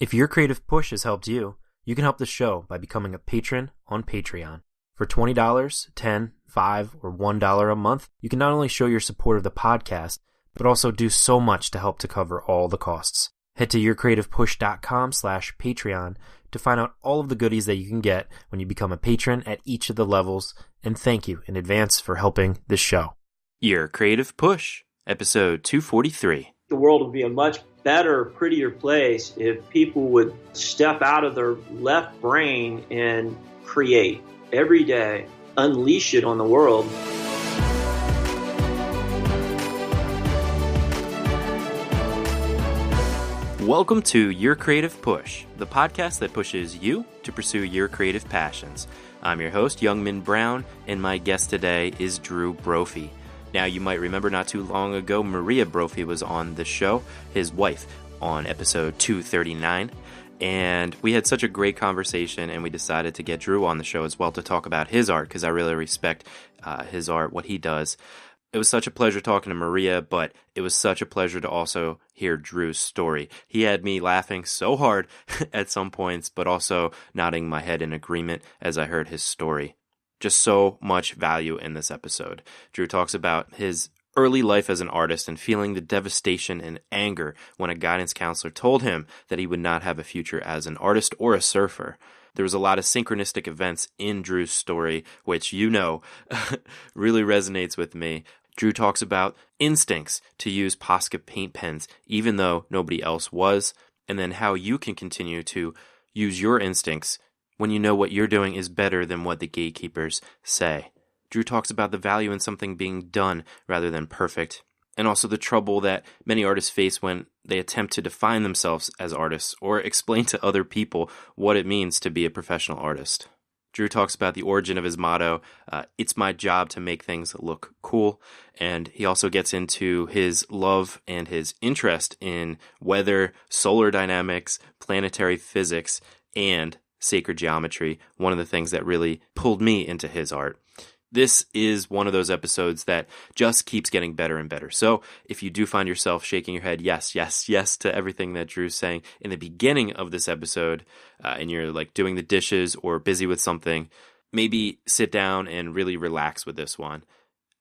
If your creative push has helped you, you can help the show by becoming a patron on Patreon. For $20, $10, $5, or $1 a month, you can not only show your support of the podcast, but also do so much to help to cover all the costs. Head to yourcreativepush.com/Patreon to find out all of the goodies that you can get when you become a patron at each of the levels, and thank you in advance for helping this show. Your Creative Push, episode 243. The world would be a much better, prettier place if people would step out of their left brain and create every day, unleash it on the world. Welcome to Your Creative Push, the podcast that pushes you to pursue your creative passions. I'm your host, Youngmin Brown, and my guest today is Drew Brophy. Now, you might remember not too long ago, Maria Brophy was on the show, his wife, on episode 239. And we had such a great conversation, and we decided to get Drew on the show as well to talk about his art, because I really respect his art, what he does. It was such a pleasure talking to Maria, but it was such a pleasure to also hear Drew's story. He had me laughing so hard at some points, but also nodding my head in agreement as I heard his story. Just so much value in this episode. Drew talks about his early life as an artist and feeling the devastation and anger when a guidance counselor told him that he would not have a future as an artist or a surfer. There was a lot of synchronistic events in Drew's story, which really resonates with me. Drew talks about instincts to use Posca paint pens even though nobody else was, and then how you can continue to use your instincts when you know what you're doing is better than what the gatekeepers say. Drew talks about the value in something being done rather than perfect, and also the trouble that many artists face when they attempt to define themselves as artists or explain to other people what it means to be a professional artist. Drew talks about the origin of his motto, it's my job to make things look cool, and he also gets into his love and his interest in weather, solar dynamics, planetary physics, and sacred geometry, one of the things that really pulled me into his art. This is one of those episodes that just keeps getting better and better. So if you do find yourself shaking your head, yes, yes, yes to everything that Drew's saying in the beginning of this episode, and you're like doing the dishes or busy with something, maybe sit down and really relax with this one.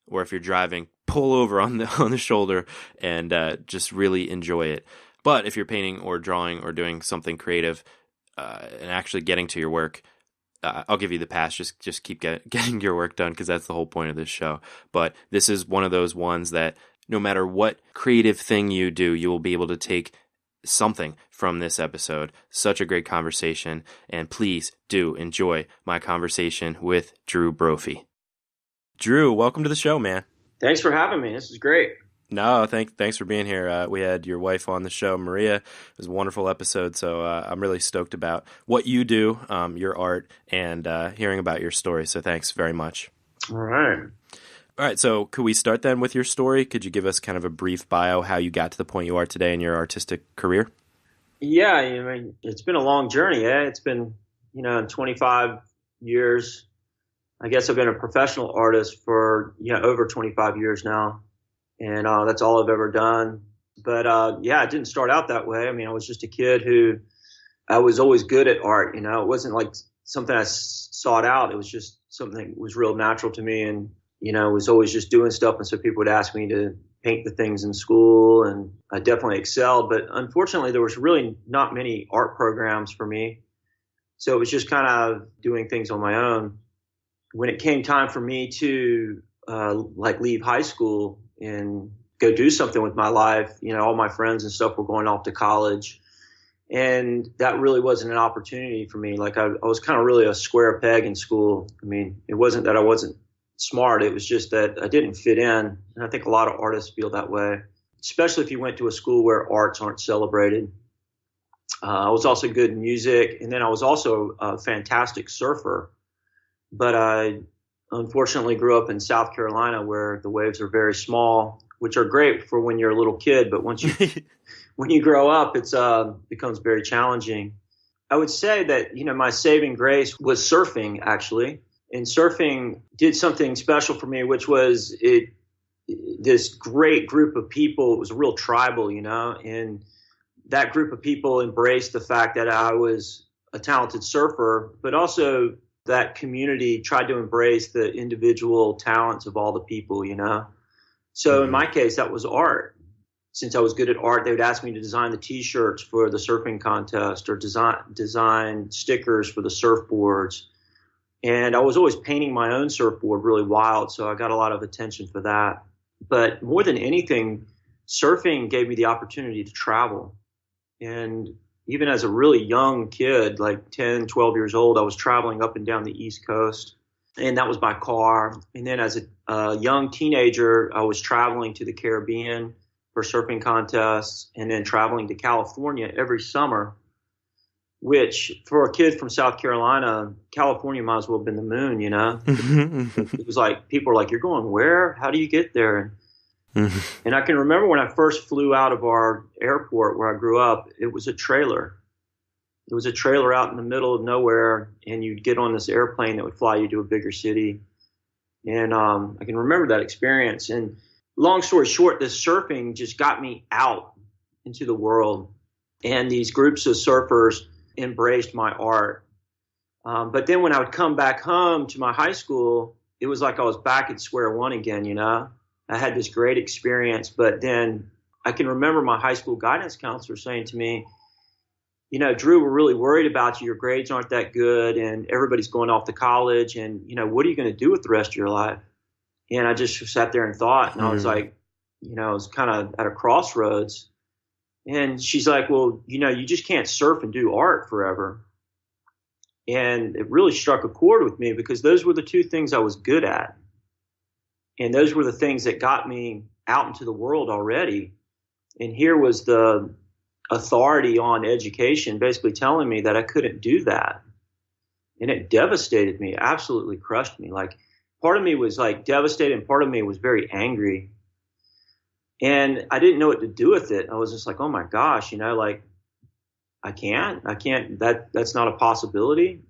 Or if you're driving, pull over on the shoulder and just really enjoy it. But if you're painting or drawing or doing something creative and actually getting to your work, I'll give you the pass. Just keep getting your work done, because that's the whole point of this show. But this is one of those ones that no matter what creative thing you do, you will be able to take something from this episode. Such a great conversation, and please do enjoy my conversation with Drew Brophy. Drew, welcome to the show, man. Thanks for having me. This is great. No, thanks for being here. We had your wife on the show, Maria. It was a wonderful episode, so I'm really stoked about what you do, your art, and hearing about your story. So thanks very much. All right. All right, so could we start then with your story? Could you give us kind of a brief bio, how you got to the point you are today in your artistic career? Yeah, I mean, it's been a long journey. It's been, 25 years. I guess I've been a professional artist for over 25 years now. And that's all I've ever done. But it didn't start out that way. I mean, I was just a kid who I was always good at art. It wasn't like something I sought out. It was just something that was real natural to me. And, I was always just doing stuff. And so people would ask me to paint the things in school, and I definitely excelled. But unfortunately, there was really not many art programs for me. So it was just kind of doing things on my own. When it came time for me to leave high school and go do something with my life, all my friends and stuff were going off to college, and that really wasn't an opportunity for me. Like I was kind of really a square peg in school. I mean, it wasn't that I wasn't smart. It was just that I didn't fit in. And I think a lot of artists feel that way, especially if you went to a school where arts aren't celebrated. I was also good in music, and then I was also a fantastic surfer, but I unfortunately grew up in South Carolina where the waves are very small, which are great for when you're a little kid. But once when you grow up, it becomes very challenging. I would say that, my saving grace was surfing, actually. And surfing did something special for me, which was this great group of people. It was real tribal, and that group of people embraced the fact that I was a talented surfer, but also that community tried to embrace the individual talents of all the people, you know? So in my case, that was art. Since I was good at art, they would ask me to design the t-shirts for the surfing contest or design stickers for the surfboards. And I was always painting my own surfboard really wild, so I got a lot of attention for that. But more than anything, surfing gave me the opportunity to travel. And even as a really young kid, like 10, 12 years old, I was traveling up and down the East Coast, and that was by car. And then as a young teenager, I was traveling to the Caribbean for surfing contests, and then traveling to California every summer, which for a kid from South Carolina, California might as well have been the moon, you know? It was like, people were like, you're going where? How do you get there? And I can remember when I first flew out of our airport where I grew up, it was a trailer. It was a trailer out in the middle of nowhere, and you'd get on this airplane that would fly you to a bigger city. And I can remember that experience. And long story short, this surfing just got me out into the world. And these groups of surfers embraced my art. But then when I would come back home to my high school, it was like I was back at square one again, you know? I had this great experience, but then I can remember my high school guidance counselor saying to me, you know, Drew, we're really worried about you. Your grades aren't that good, and everybody's going off to college, and, you know, what are you going to do with the rest of your life? And I just sat there and thought, and I was like, you know, I was kind of at a crossroads. And she's like, well, you know, you just can't surf and do art forever. And it really struck a chord with me because those were the two things I was good at. And those were the things that got me out into the world already. And here was the authority on education basically telling me that I couldn't do that. And it devastated me, absolutely crushed me. Like, part of me was like devastated, and part of me was very angry. And I didn't know what to do with it. I was just like, oh my gosh, you know, like, I can't, that's not a possibility.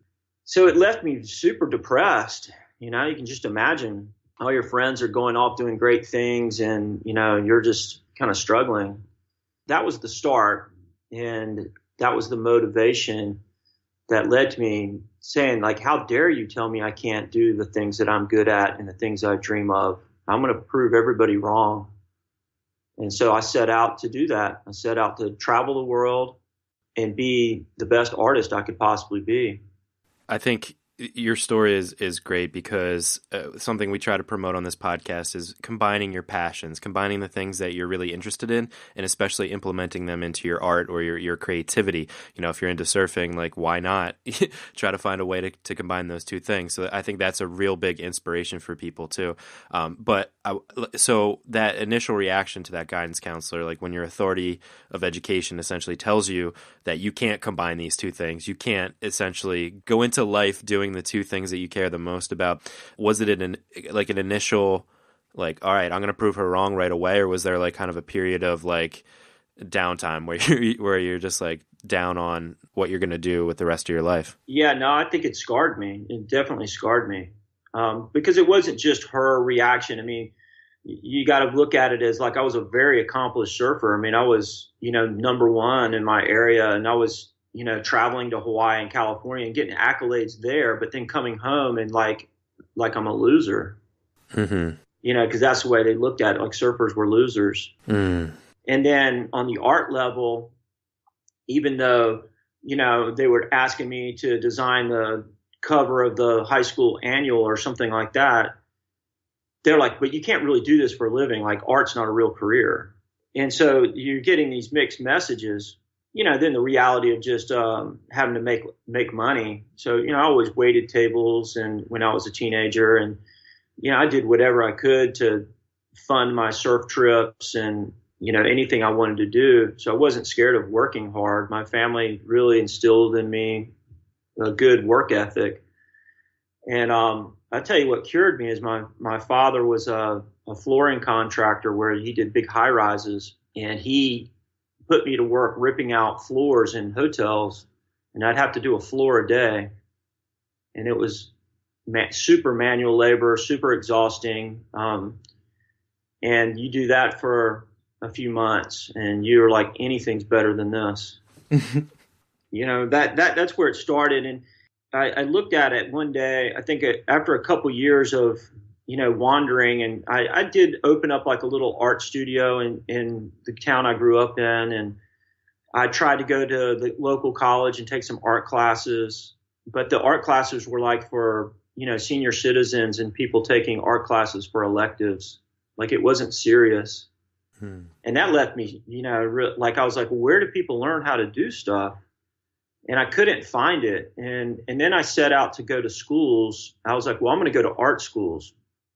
So it left me super depressed. You know, you can just imagine all your friends are going off doing great things, and, you know, you're just kind of struggling. That was the start, and that was the motivation that led to me saying, like, how dare you tell me I can't do the things that I'm good at and the things I dream of? I'm going to prove everybody wrong. And so I set out to do that. I set out to travel the world and be the best artist I could possibly be. I think your story is great because something we try to promote on this podcast is combining your passions, combining the things that you're really interested in, and especially implementing them into your art or your creativity. You know, if you're into surfing, like, why not try to find a way to combine those two things? So I think that's a real big inspiration for people too. So that initial reaction to that guidance counselor, like when your authority of education essentially tells you that you can't combine these two things, you can't essentially go into life doing the two things that you care the most about. Was it an initial, like, all right, I'm going to prove her wrong right away? Or was there like kind of a period of like downtime where you're just like down on what you're going to do with the rest of your life? Yeah, no, I think it scarred me. It definitely scarred me. Because it wasn't just her reaction. I mean, you got to look at it as like, I was a very accomplished surfer. I mean, I was, you know, number one in my area, and I was, you know, traveling to Hawaii and California and getting accolades there, but then coming home and like I'm a loser, you know, because that's the way they looked at it. Like, surfers were losers. And then on the art level, even though, you know, they were asking me to design the cover of the high school annual or something like that, they're like, but you can't really do this for a living. Like, art's not a real career. And so you're getting these mixed messages. You know, then the reality of just having to make money. So, you know, I always waited tables, and when I was a teenager, and, you know, I did whatever I could to fund my surf trips and, you know, anything I wanted to do. So I wasn't scared of working hard. My family really instilled in me a good work ethic. And I tell you what cured me is my father was a flooring contractor where he did big high rises, and he put me to work ripping out floors in hotels, and I'd have to do a floor a day. And it was super manual labor, super exhausting. And you do that for a few months, and you were like, anything's better than this. That's where it started. And I looked at it one day, I think after a couple years of, wandering, and I did open up like a little art studio in the town I grew up in. And I tried to go to the local college and take some art classes, but the art classes were like for, senior citizens and people taking art classes for electives. Like it wasn't serious. And that left me, like I was like, well, where do people learn how to do stuff? And I couldn't find it. And then I set out to go to schools. I was like, well, I'm going to go to art schools.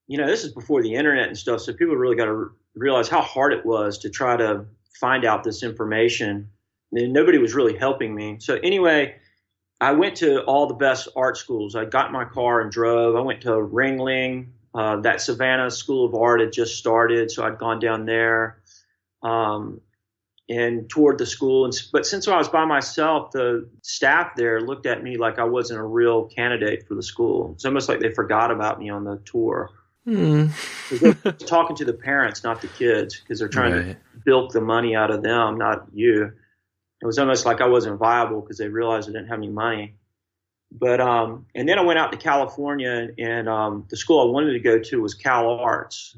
This is before the internet and stuff. So people really got to realize how hard it was to try to find out this information. And nobody was really helping me. So anyway, I went to all the best art schools. I got in my car and drove. I went to Ringling. That Savannah School of Art had just started, so I'd gone down there and toured the school. But since I was by myself, the staff there looked at me like I wasn't a real candidate for the school. It's almost like they forgot about me on the tour. They're talking to the parents, not the kids, because they're trying to bilk the money out of them, not you. It was almost like I wasn't viable because they realized I didn't have any money. But and then I went out to California, and the school I wanted to go to was Cal Arts.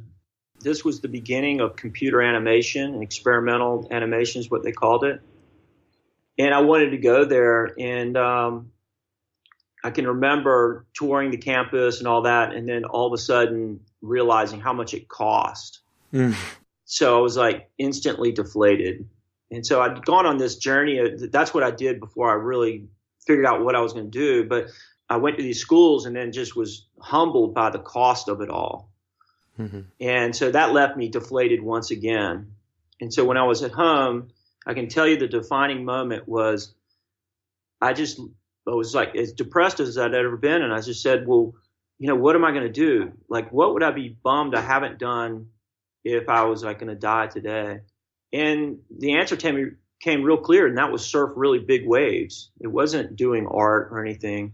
This was the beginning of computer animation and experimental animation is what they called it. And I wanted to go there, and I can remember touring the campus and all that, and then all of a sudden realizing how much it cost. So I was like instantly deflated. And so I'd gone on this journey. That's what I did before I really figured out what I was going to do. But I went to these schools and then just was humbled by the cost of it all. And so that left me deflated once again. And so when I was at home, I can tell you the defining moment was I was like as depressed as I'd ever been. And I just said, well, what am I going to do? Like, what would I be bummed I haven't done if I was like going to die today? And the answer came real clear, and that was surf really big waves. It wasn't doing art or anything.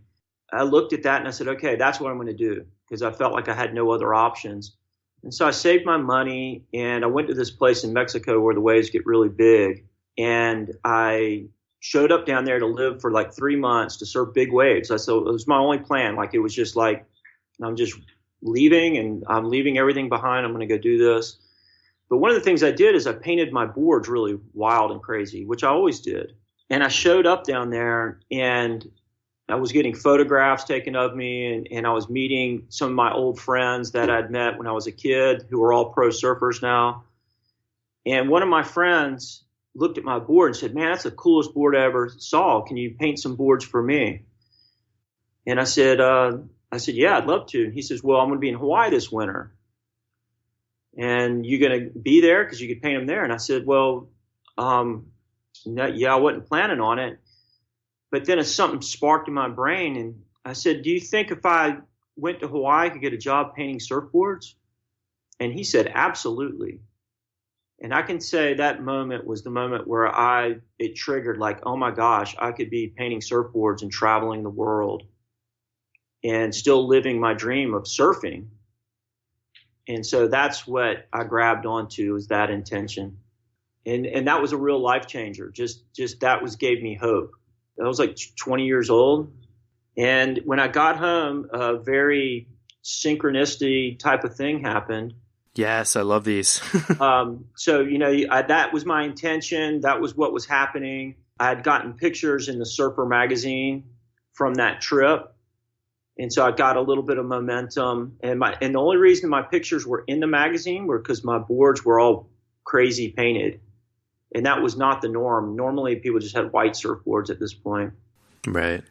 I looked at that and I said, okay, that's what I'm going to do, because I felt like I had no other options. And so I saved my money, and I went to this place in Mexico where the waves get really big. And I showed up down there to live for like 3 months to surf big waves. So it was my only plan. Like, it was just like, I'm just leaving, and I'm leaving everything behind. I'm going to go do this. But one of the things I did is I painted my boards really wild and crazy, which I always did. And I showed up down there, and I was getting photographs taken of me, and I was meeting some of my old friends that I'd met when I was a kid who are all pro surfers now. And one of my friends looked at my board and said, man, that's the coolest board I ever saw. Can you paint some boards for me? And I said, yeah, I'd love to. And he says, well, I'm going to be in Hawaii this winter. And you going to be there? Because you could paint them there. And I said, well, yeah, I wasn't planning on it. But then something sparked in my brain, and I said, do you think if I went to Hawaii I could get a job painting surfboards? And he said, absolutely. And I can say that moment was the moment where it triggered, like, oh my gosh, I could be painting surfboards and traveling the world and still living my dream of surfing. And so that's what I grabbed onto, is that intention. And that was a real life changer. Just that gave me hope. I was like 20 years old. And when I got home, a very synchronicity type of thing happened. Yes, I love these. So, that was my intention. That was what was happening. I had gotten pictures in the Surfer magazine from that trip. And so I got a little bit of momentum. And the only reason my pictures were in the magazine were because my boards were all crazy painted. And that was not the norm. Normally, people just had white surfboards at this point. Right.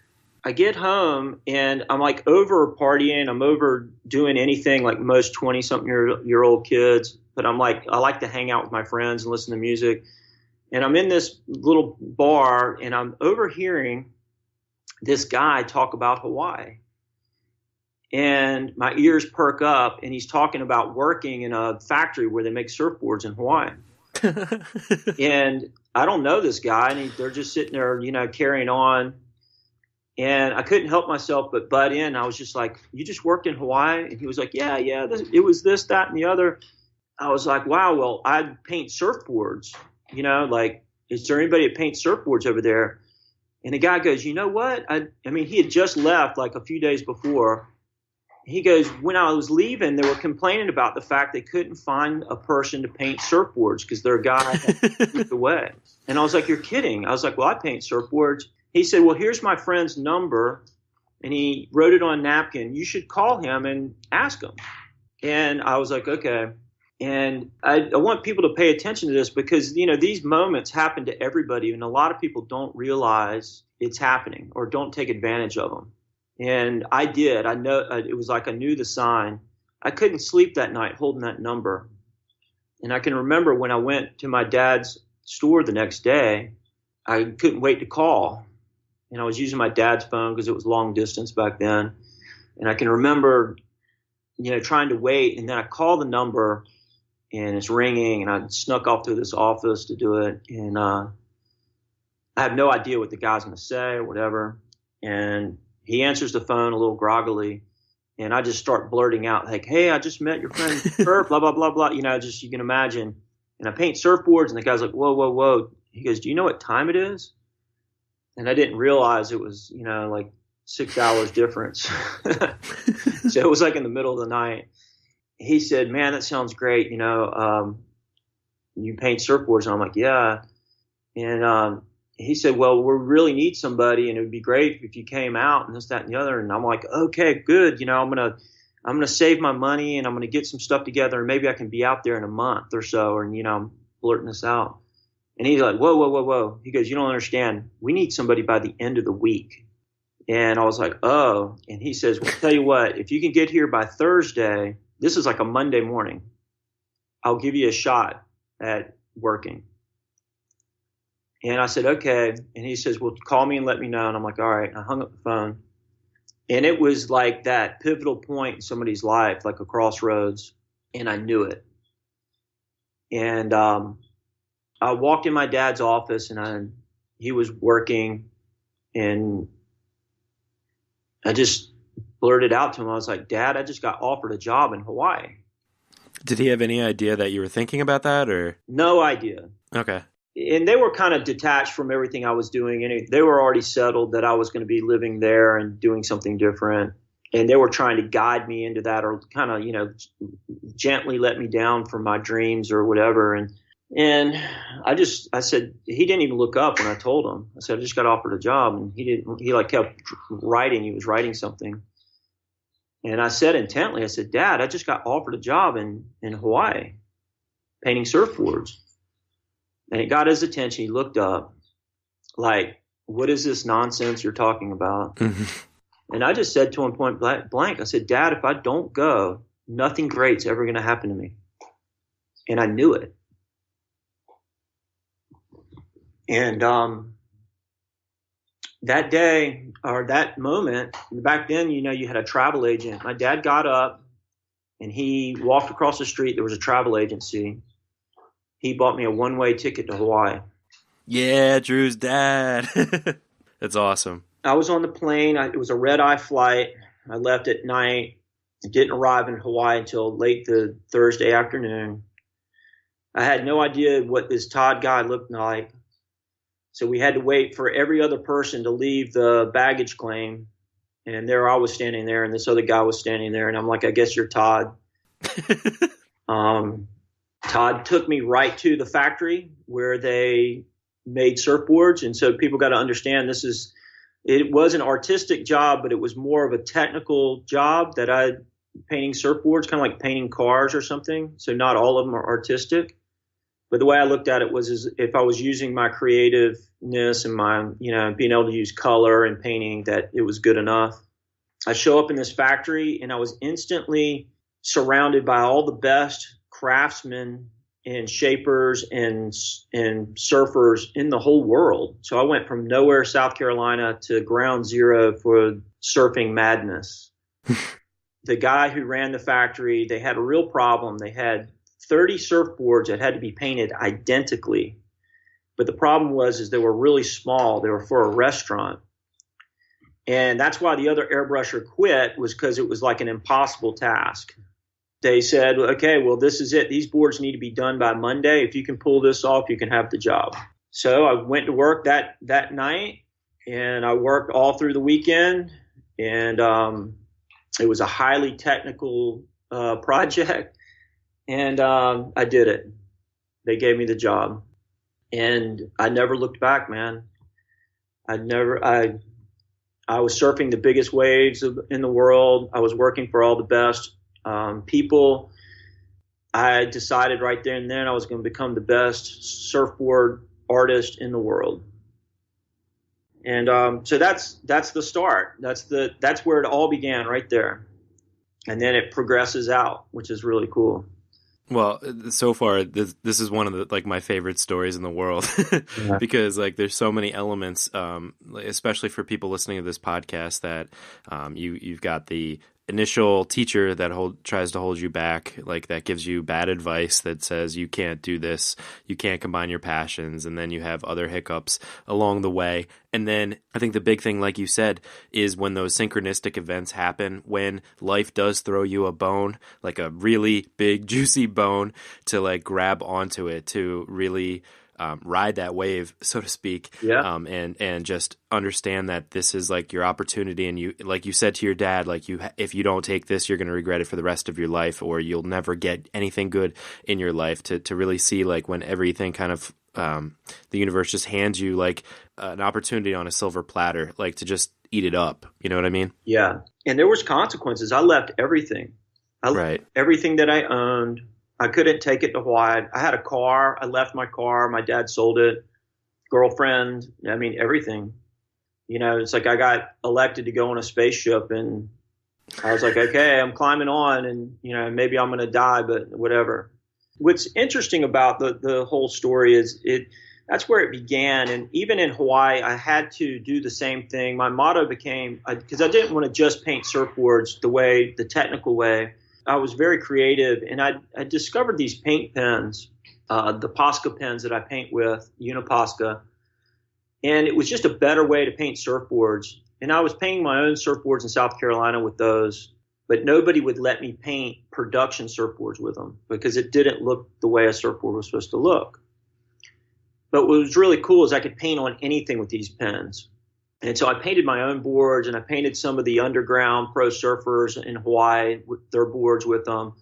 I get home, and I'm like over partying. I'm over doing anything like most 20-something-year-old kids. But I'm like, I like to hang out with my friends and listen to music. And I'm in this little bar, and I'm overhearing this guy talk about Hawaii. And my ears perk up, and he's talking about working in a factory where they make surfboards in Hawaii. And I don't know this guy, and they're just sitting there, carrying on. And I couldn't help myself but butt in. I was just like, you just worked in Hawaii? And he was like, yeah, it was this, that, and the other. I was like, wow, well, I paint surfboards, like, is there anybody that paints surfboards over there? And the guy goes, you know what? I mean, he had just left like a few days before. He goes, when I was leaving, they were complaining about the fact they couldn't find a person to paint surfboards because their guy had moved away. And I was like, you're kidding. I was like, well, I paint surfboards. He said, well, here's my friend's number. And he wrote it on a napkin. You should call him and ask him. And I was like, okay. And I want people to pay attention to this because, these moments happen to everybody. And a lot of people don't realize it's happening or don't take advantage of them. And I did. I know it was like I knew the sign. I couldn't sleep that night holding that number. And I can remember when I went to my dad's store the next day, I couldn't wait to call. And I was using my dad's phone because it was long distance back then. And I can remember, trying to wait. And then I called the number and it's ringing. And I snuck off to this office to do it. And I have no idea what the guy's going to say or whatever. And he answers the phone a little groggily, and I just start blurting out like, hey, I just met your friend, Surf, blah, blah, blah, blah. Just you can imagine. And I paint surfboards, and the guy's like, whoa, whoa, whoa. He goes, do you know what time it is? And I didn't realize it was, like 6 hours difference. So it was like in the middle of the night. He said, man, that sounds great. You paint surfboards. And I'm like, yeah. And he said, well, we really need somebody and it would be great if you came out and this, that, and the other. And I'm like, okay, good. I'm going to save my money and I'm going to get some stuff together and maybe I can be out there in a month or so. And, I'm blurting this out. And he's like, whoa, whoa, whoa, whoa. He goes, you don't understand. We need somebody by the end of the week. And I was like, oh. And he says, well, tell you what, if you can get here by Thursday, this is like a Monday morning, I'll give you a shot at working. And I said, okay. And he says, well, call me and let me know. And I'm like, all right. And I hung up the phone. And it was like that pivotal point in somebody's life, like a crossroads. And I knew it. And I walked in my dad's office and he was working. And I just blurted out to him. I was like, Dad, I just got offered a job in Hawaii. Did he have any idea that you were thinking about that or? No idea. Okay. And they were kind of detached from everything I was doing. And they were already settled that I was going to be living there and doing something different. And they were trying to guide me into that or kind of, gently let me down from my dreams or whatever. And I said, he didn't even look up when I told him. I said, I just got offered a job. And he like kept writing. He was writing something. And I said intently, I said, Dad, I just got offered a job in Hawaii painting surfboards. And it got his attention. He looked up like, what is this nonsense you're talking about? Mm-hmm. And I just said to him point blank, I said, Dad, if I don't go, nothing great's ever going to happen to me. And I knew it. And that day or that moment, back then, you had a travel agent. My dad got up and he walked across the street. There was a travel agency. He bought me a one-way ticket to Hawaii. Yeah, Drew's dad. That's awesome. I was on the plane. It was a red-eye flight. I left at night. Didn't arrive in Hawaii until late the Thursday afternoon. I had no idea what this Todd guy looked like. So we had to wait for every other person to leave the baggage claim. And there I was standing there, and this other guy was standing there. And I'm like, I guess you're Todd. Todd took me right to the factory where they made surfboards. And so people got to understand it was an artistic job, but it was more of a technical job that painting surfboards, kind of like painting cars or something. So not all of them are artistic. But the way I looked at it was as if I was using my creativeness and my, being able to use color and painting, that it was good enough. I show up in this factory and I was instantly surrounded by all the best craftsmen and shapers and surfers in the whole world. So I went from nowhere, South Carolina, to ground zero for surfing madness. The guy who ran the factory, they had a real problem. They had 30 surfboards that had to be painted identically. But the problem was they were really small. They were for a restaurant. And that's why the other airbrusher quit, was because it was like an impossible task. they said, okay, well, this is it. These boards need to be done by Monday. If you can pull this off, you can have the job. So I went to work that night, and I worked all through the weekend. And it was a highly technical project, and I did it. They gave me the job, and I never looked back, man. I was surfing the biggest waves in the world. I was working for all the best people. I decided right there and then I was going to become the best surfboard artist in the world. And so that's the start. That's where it all began, right there. And then it progresses out, which is really cool. Well, so far, this is one of the my favorite stories in the world Yeah. because there's so many elements, especially for people listening to this podcast, that you've got the initial teacher that tries to hold you back, that gives you bad advice that says you can't do this, you can't combine your passions, and then you have other hiccups along the way. And then I think the big thing, like you said, is when those synchronistic events happen, when life does throw you a bone, like a really big juicy bone, to grab onto it, to really ride that wave, so to speak. Yeah. And just understand that this is your opportunity, and you, like you said to your dad, if you don't take this, you're going to regret it for the rest of your life, or you'll never get anything good in your life. To really see when everything kind of the universe just hands you an opportunity on a silver platter, to just eat it up. You know what I mean? Yeah. And there was consequences. I left everything. Right. Everything that I owned. I couldn't take it to Hawaii. I had a car. I left my car. My dad sold it. Girlfriend. I mean, everything. It's I got elected to go on a spaceship, and I was like, okay, I'm climbing on, and, maybe I'm going to die, but whatever. What's interesting about the whole story is that's where it began. And even in Hawaii, I had to do the same thing. My motto became, because I didn't want to just paint surfboards the technical way. I was very creative, and I discovered these paint pens, the Posca pens that I paint with, Uniposca. And it was just a better way to paint surfboards. And I was painting my own surfboards in South Carolina with those, but nobody would let me paint production surfboards with them because it didn't look the way a surfboard was supposed to look. But what was really cool is I could paint on anything with these pens. And so I painted my own boards, and I painted some of the underground pro surfers in Hawaii with their boards with them.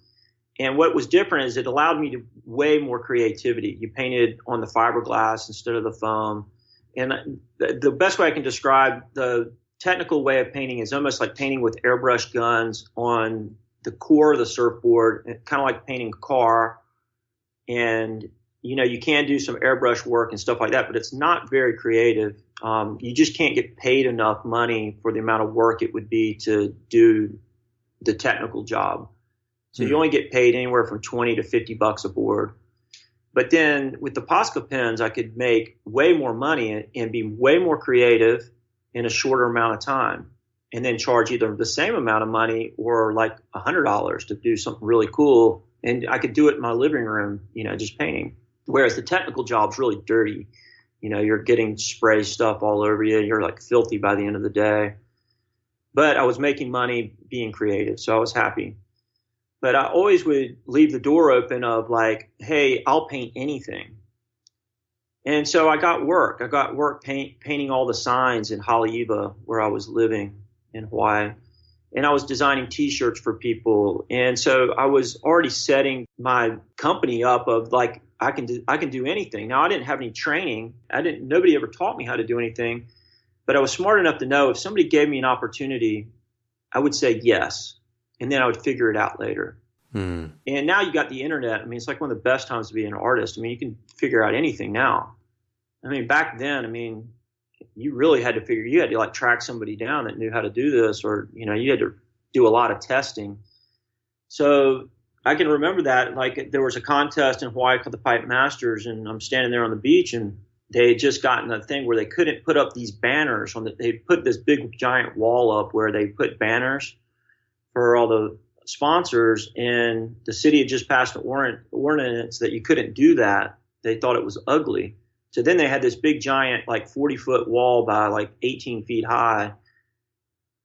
And what was different is it allowed me to way more creativity. You painted on the fiberglass instead of the foam. And the best way I can describe the technical way of painting is almost like painting with airbrush guns on the core of the surfboard, kind of like painting a car. And, you can do some airbrush work and stuff like that, but it's not very creative. You just can't get paid enough money for the amount of work it would be to do the technical job. So you only get paid anywhere from $20 to $50 a board. But then with the Posca pens, I could make way more money and be way more creative in a shorter amount of time, and then charge either the same amount of money or $100 to do something really cool. And I could do it in my living room, just painting. Whereas the technical job's really dirty. You're getting spray stuff all over you. You're filthy by the end of the day. But I was making money being creative, so I was happy. But I always would leave the door open of hey, I'll paint anything. And so I got work. I got work painting all the signs in Haleiwa where I was living in Hawaii. And I was designing T-shirts for people. And so I was already setting my company up of I can do anything. Now, I didn't have any training. Nobody ever taught me how to do anything. But I was smart enough to know if somebody gave me an opportunity, I would say yes. And then I would figure it out later. And now you got the internet. I mean, it's one of the best times to be an artist. I mean, you can figure out anything now. I mean, back then, you really had to track somebody down that knew how to do this, or, you had to do a lot of testing. So I can remember that, there was a contest in Hawaii called the Pipe Masters, and I'm standing there on the beach, and they had just gotten a thing where they couldn't put up these banners they put this big giant wall up where they put banners for all the sponsors, and the city had just passed an ordinance that you couldn't do that. They thought it was ugly. So then they had this big giant 40-foot wall by 18 feet high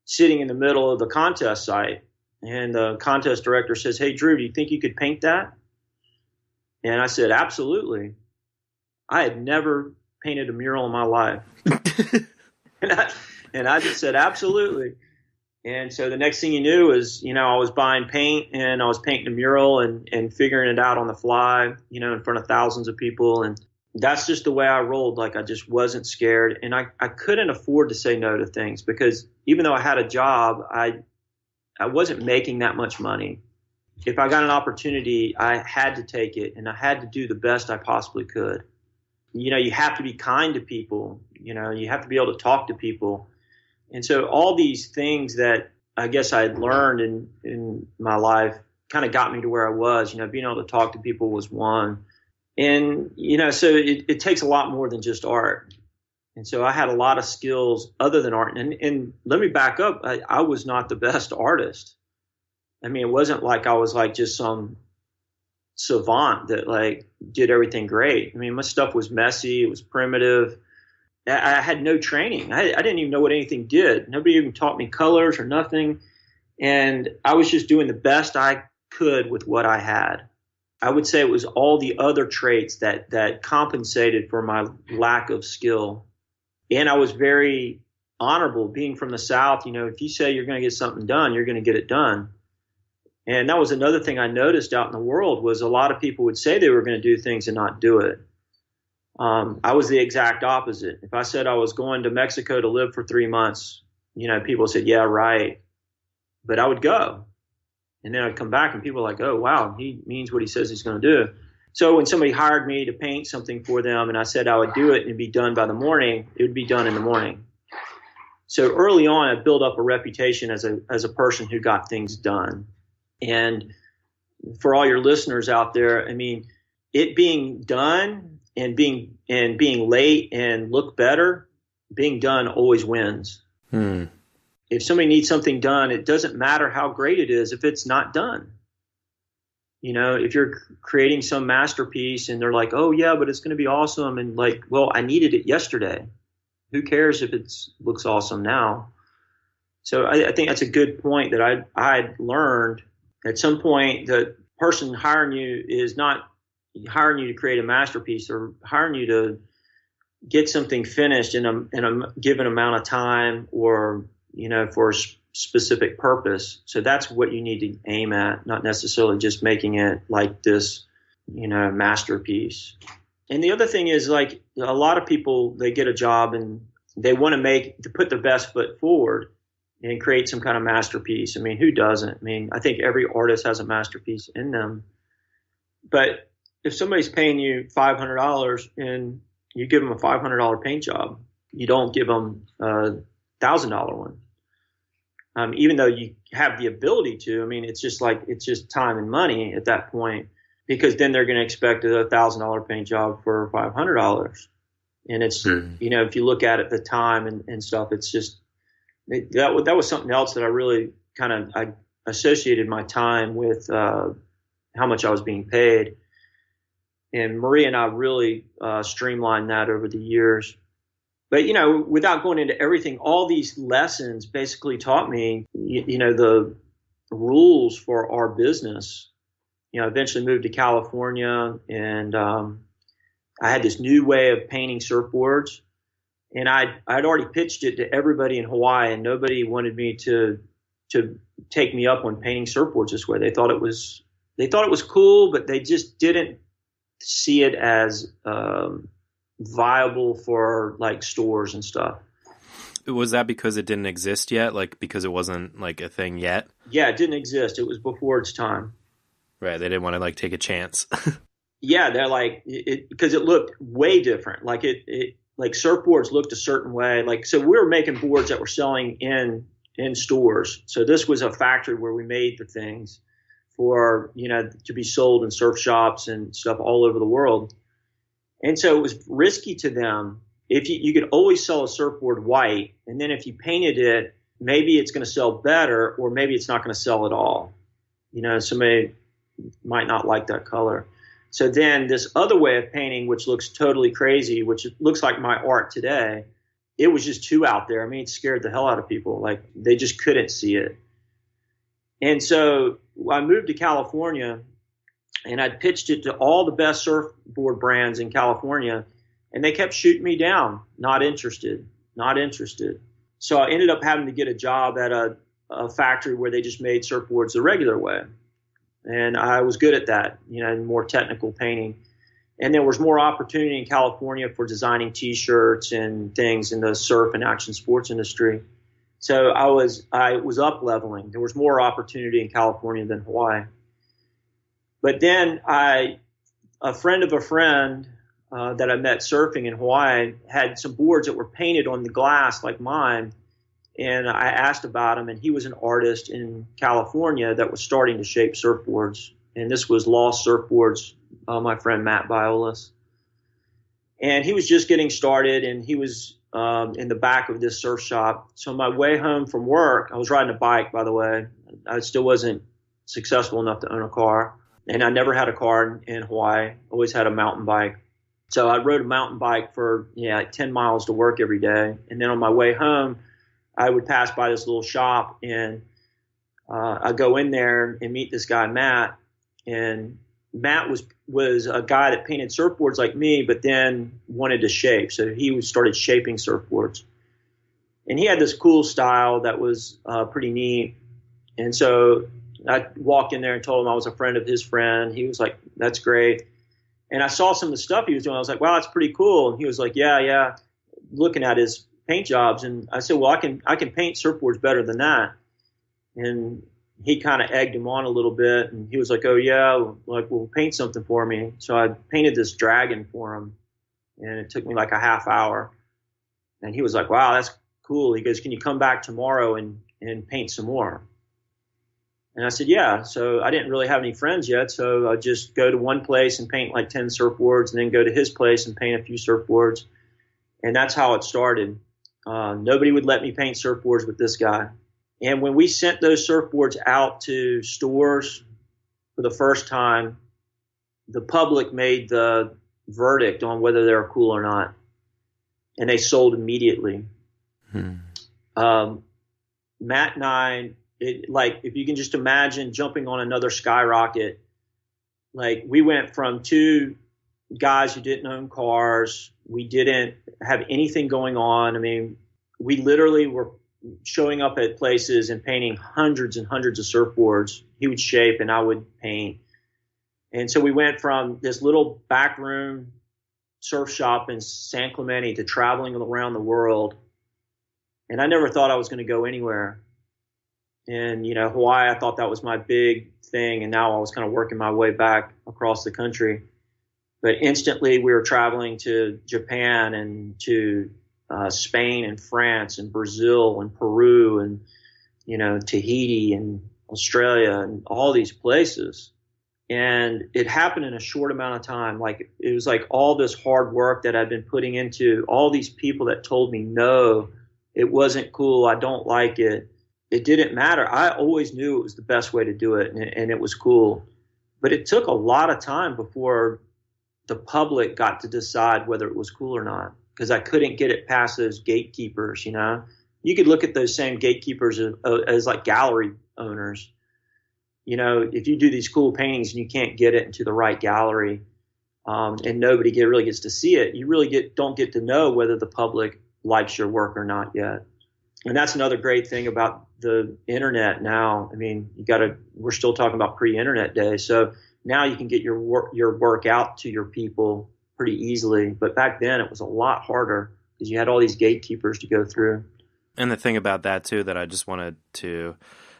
sitting in the middle of the contest site. And the contest director says, "Hey, Drew, do you think you could paint that?" And I said, "Absolutely." I had never painted a mural in my life. and I just said, "Absolutely." And so the next thing you knew is, I was buying paint and I was painting a mural and figuring it out on the fly, in front of thousands of people. And that's just the way I rolled. Like, I just wasn't scared. And I couldn't afford to say no to things, because even though I had a job, I wasn't making that much money. If I got an opportunity, I had to take it, and I had to do the best I possibly could. You have to be kind to people. You have to be able to talk to people. And so all these things that I guess I had learned in my life kind of got me to where I was. Being able to talk to people was one. And, so it takes a lot more than just art. And so I had a lot of skills other than art. And let me back up. I was not the best artist. I mean, it wasn't like I was like just some savant that like did everything great. I mean, my stuff was messy. It was primitive. I had no training. I didn't even know what anything did. Nobody even taught me colors or nothing. And I was just doing the best I could with what I had. I would say it was all the other traits that compensated for my lack of skill. And I was very honorable being from the South. If you say you're going to get something done, you're going to get it done. And that was another thing I noticed out in the world, was a lot of people would say they were going to do things and not do it. I was the exact opposite. If I said I was going to Mexico to live for 3 months, people said, "Yeah, right." But I would go. And then I'd come back and people were like, "Oh, wow, he means what he says he's going to do." So when somebody hired me to paint something for them and I said I would do it and it'd be done by the morning, it would be done in the morning. So early on, I built up a reputation as a person who got things done. And for all your listeners out there, I mean, it being done and being late and look better, being done always wins. If somebody needs something done, it doesn't matter how great it is if it's not done. If you're creating some masterpiece and they're like, "Oh yeah, but it's going to be awesome," and like, well, I needed it yesterday. Who cares if it looks awesome now? So I think that's a good point that I learned. At some point, the person hiring you is not hiring you to create a masterpiece. They're hiring you to get something finished in a given amount of time, or for a specific purpose. So that's what you need to aim at, not necessarily just making it like this, masterpiece. And the other thing is, like, a lot of people, they get a job and they want to put their best foot forward and create some kind of masterpiece. I mean, who doesn't? I mean, I think every artist has a masterpiece in them. But if somebody's paying you $500 and you give them a $500 paint job, you don't give them a $1,000 one. Even though you have the ability to. I mean, it's just time and money at that point, because then they're going to expect a $1,000 paint job for $500. And it's, if you look at it, the time and stuff, it's just, that was something else that I really I associated my time with how much I was being paid. And Maria and I really streamlined that over the years. But, without going into everything, all these lessons basically taught me, the rules for our business. I eventually moved to California, and I had this new way of painting surfboards. And I'd already pitched it to everybody in Hawaii, and nobody wanted me to take me up on painting surfboards this way. They thought it was cool, but they just didn't see it as viable for like stores and stuff. Was that because it didn't exist yet? Like, because it wasn't like a thing yet? Yeah, it didn't exist. It was before its time. Right. They didn't want to like take a chance. Yeah, they're like because it looked way different. Like like surfboards looked a certain way. Like, so we were making boards that were selling in stores. So this was a factory where we made the things for, to be sold in surf shops and stuff all over the world. And so it was risky to them. If you could always sell a surfboard white, and then if you painted it, maybe it's going to sell better, or maybe it's not going to sell at all. Somebody might not like that color. So then this other way of painting, which looks totally crazy, which looks like my art today, it was just too out there. I mean, it scared the hell out of people. Like, they just couldn't see it. And so I moved to California, and I'd pitched it to all the best surfboard brands in California, and they kept shooting me down. Not interested, not interested. So I ended up having to get a job at a factory where they just made surfboards the regular way. And I was good at that, more technical painting. And there was more opportunity in California for designing T-shirts and things in the surf and action sports industry. So I was up leveling. There was more opportunity in California than Hawaii. But then a friend of a friend that I met surfing in Hawaii had some boards that were painted on the glass like mine. And I asked about him, and he was an artist in California that was starting to shape surfboards. And this was Lost Surfboards, my friend Matt Biolas. And he was just getting started, and he was in the back of this surf shop. So on my way home from work, I was riding a bike, by the way. I still wasn't successful enough to own a car. And I never had a car in Hawaii, always had a mountain bike. So I rode a mountain bike for like 10 miles to work every day. And then on my way home, I would pass by this little shop, and I'd go in there and meet this guy, Matt. And Matt was a guy that painted surfboards like me, but then wanted to shape. So he started shaping surfboards. And he had this cool style that was pretty neat. And so I walked in there and told him I was a friend of his friend. He was like, that's great. And I saw some of the stuff he was doing. I was like, wow, that's pretty cool. And he was like, yeah, looking at his paint jobs. And I said, well, I can paint surfboards better than that. And he kind of egged him on a little bit. And he was like, oh, yeah, like, well, paint something for me. So I painted this dragon for him. And it took me like a half hour. And he was like, wow, that's cool. He goes, can you come back tomorrow and paint some more? And I said, yeah. So I didn't really have any friends yet. So I'd just go to one place and paint like 10 surfboards, and then go to his place and paint a few surfboards. And that's how it started. Nobody would let me paint surfboards with this guy. And when we sent those surfboards out to stores for the first time, the public made the verdict on whether they were cool or not. And they sold immediately. Matt and I, if you can just imagine jumping on another skyrocket, like we went from two guys who didn't own cars. We didn't have anything going on. I mean, we literally were showing up at places and painting hundreds and hundreds of surfboards. He would shape and I would paint. And so we went from this little back room surf shop in San Clemente to traveling around the world. And I never thought I was going to go anywhere. And, Hawaii, I thought that was my big thing. And now I was kind of working my way back across the country. But instantly we were traveling to Japan and to Spain and France and Brazil and Peru and, Tahiti and Australia and all these places. And it happened in a short amount of time. Like it was like all this hard work that I'd been putting into, all these people that told me, no, it wasn't cool. I don't like it. It didn't matter. I always knew it was the best way to do it, and it was cool. But it took a lot of time before the public got to decide whether it was cool or not, because I couldn't get it past those gatekeepers. You could look at those same gatekeepers as like gallery owners. If you do these cool paintings and you can't get it into the right gallery, and nobody really gets to see it, you really don't get to know whether the public likes your work or not yet. And that's another great thing about the internet now. I mean, we're still talking about pre-internet day. So now you can get your work out to your people pretty easily. But back then it was a lot harder because you had all these gatekeepers to go through. And the thing about that too, that I just wanted to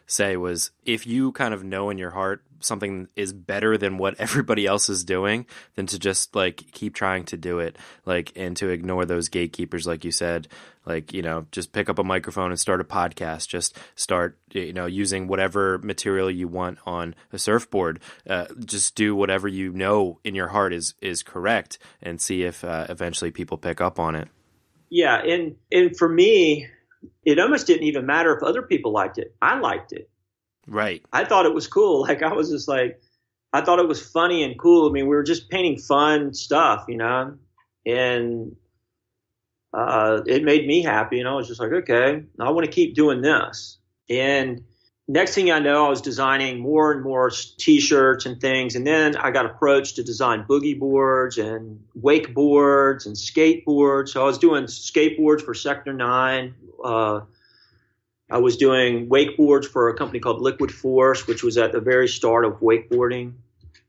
say was, if you kind of know in your heart something is better than what everybody else is doing, then to just keep trying to do it, and to ignore those gatekeepers, like you said, just pick up a microphone and start a podcast, just start, using whatever material you want on a surfboard, just do whatever in your heart is correct, and see if eventually people pick up on it. Yeah. And for me, it almost didn't even matter if other people liked it. I liked it. Right. I thought it was cool. I was just I thought it was funny and cool. I mean, we were just painting fun stuff, and it made me happy. And I was just like, okay, I want to keep doing this. And next thing I know, I was designing more and more T-shirts and things. And then I got approached to design boogie boards and wakeboards and skateboards. So I was doing skateboards for Sector 9. I was doing wakeboards for a company called Liquid Force, which was at the very start of wakeboarding.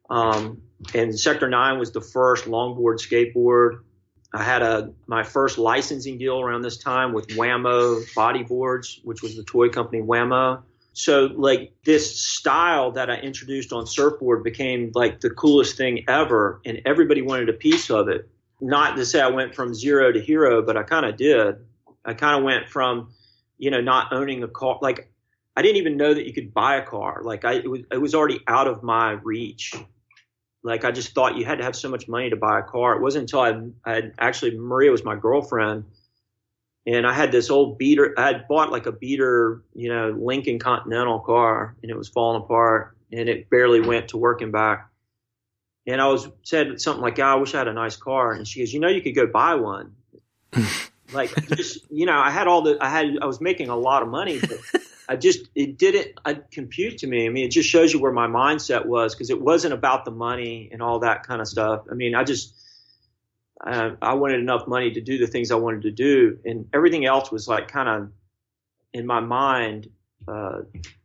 And Sector 9 was the first longboard skateboard. I had my first licensing deal around this time with Whammo bodyboards, which was the toy company Whammo. So like this style that I introduced on surfboard became like the coolest thing ever, and everybody wanted a piece of it. Not to say I went from zero to hero, but I kind of did. I kind of went from, not owning a car. Like I didn't even know that you could buy a car. Like it was already out of my reach. Like I just thought you had to have so much money to buy a car. It wasn't until Maria was my girlfriend. And I had this old beater. I had bought like a beater, Lincoln Continental car, and it was falling apart, and it barely went to work and back. And I said something like, I wish I had a nice car. And she goes, you could go buy one. Like, just, I was making a lot of money, but it didn't compute to me. I mean, it just shows you where my mindset was, because it wasn't about the money and all that kind of stuff. I mean, I wanted enough money to do the things I wanted to do, and everything else was like kind of in my mind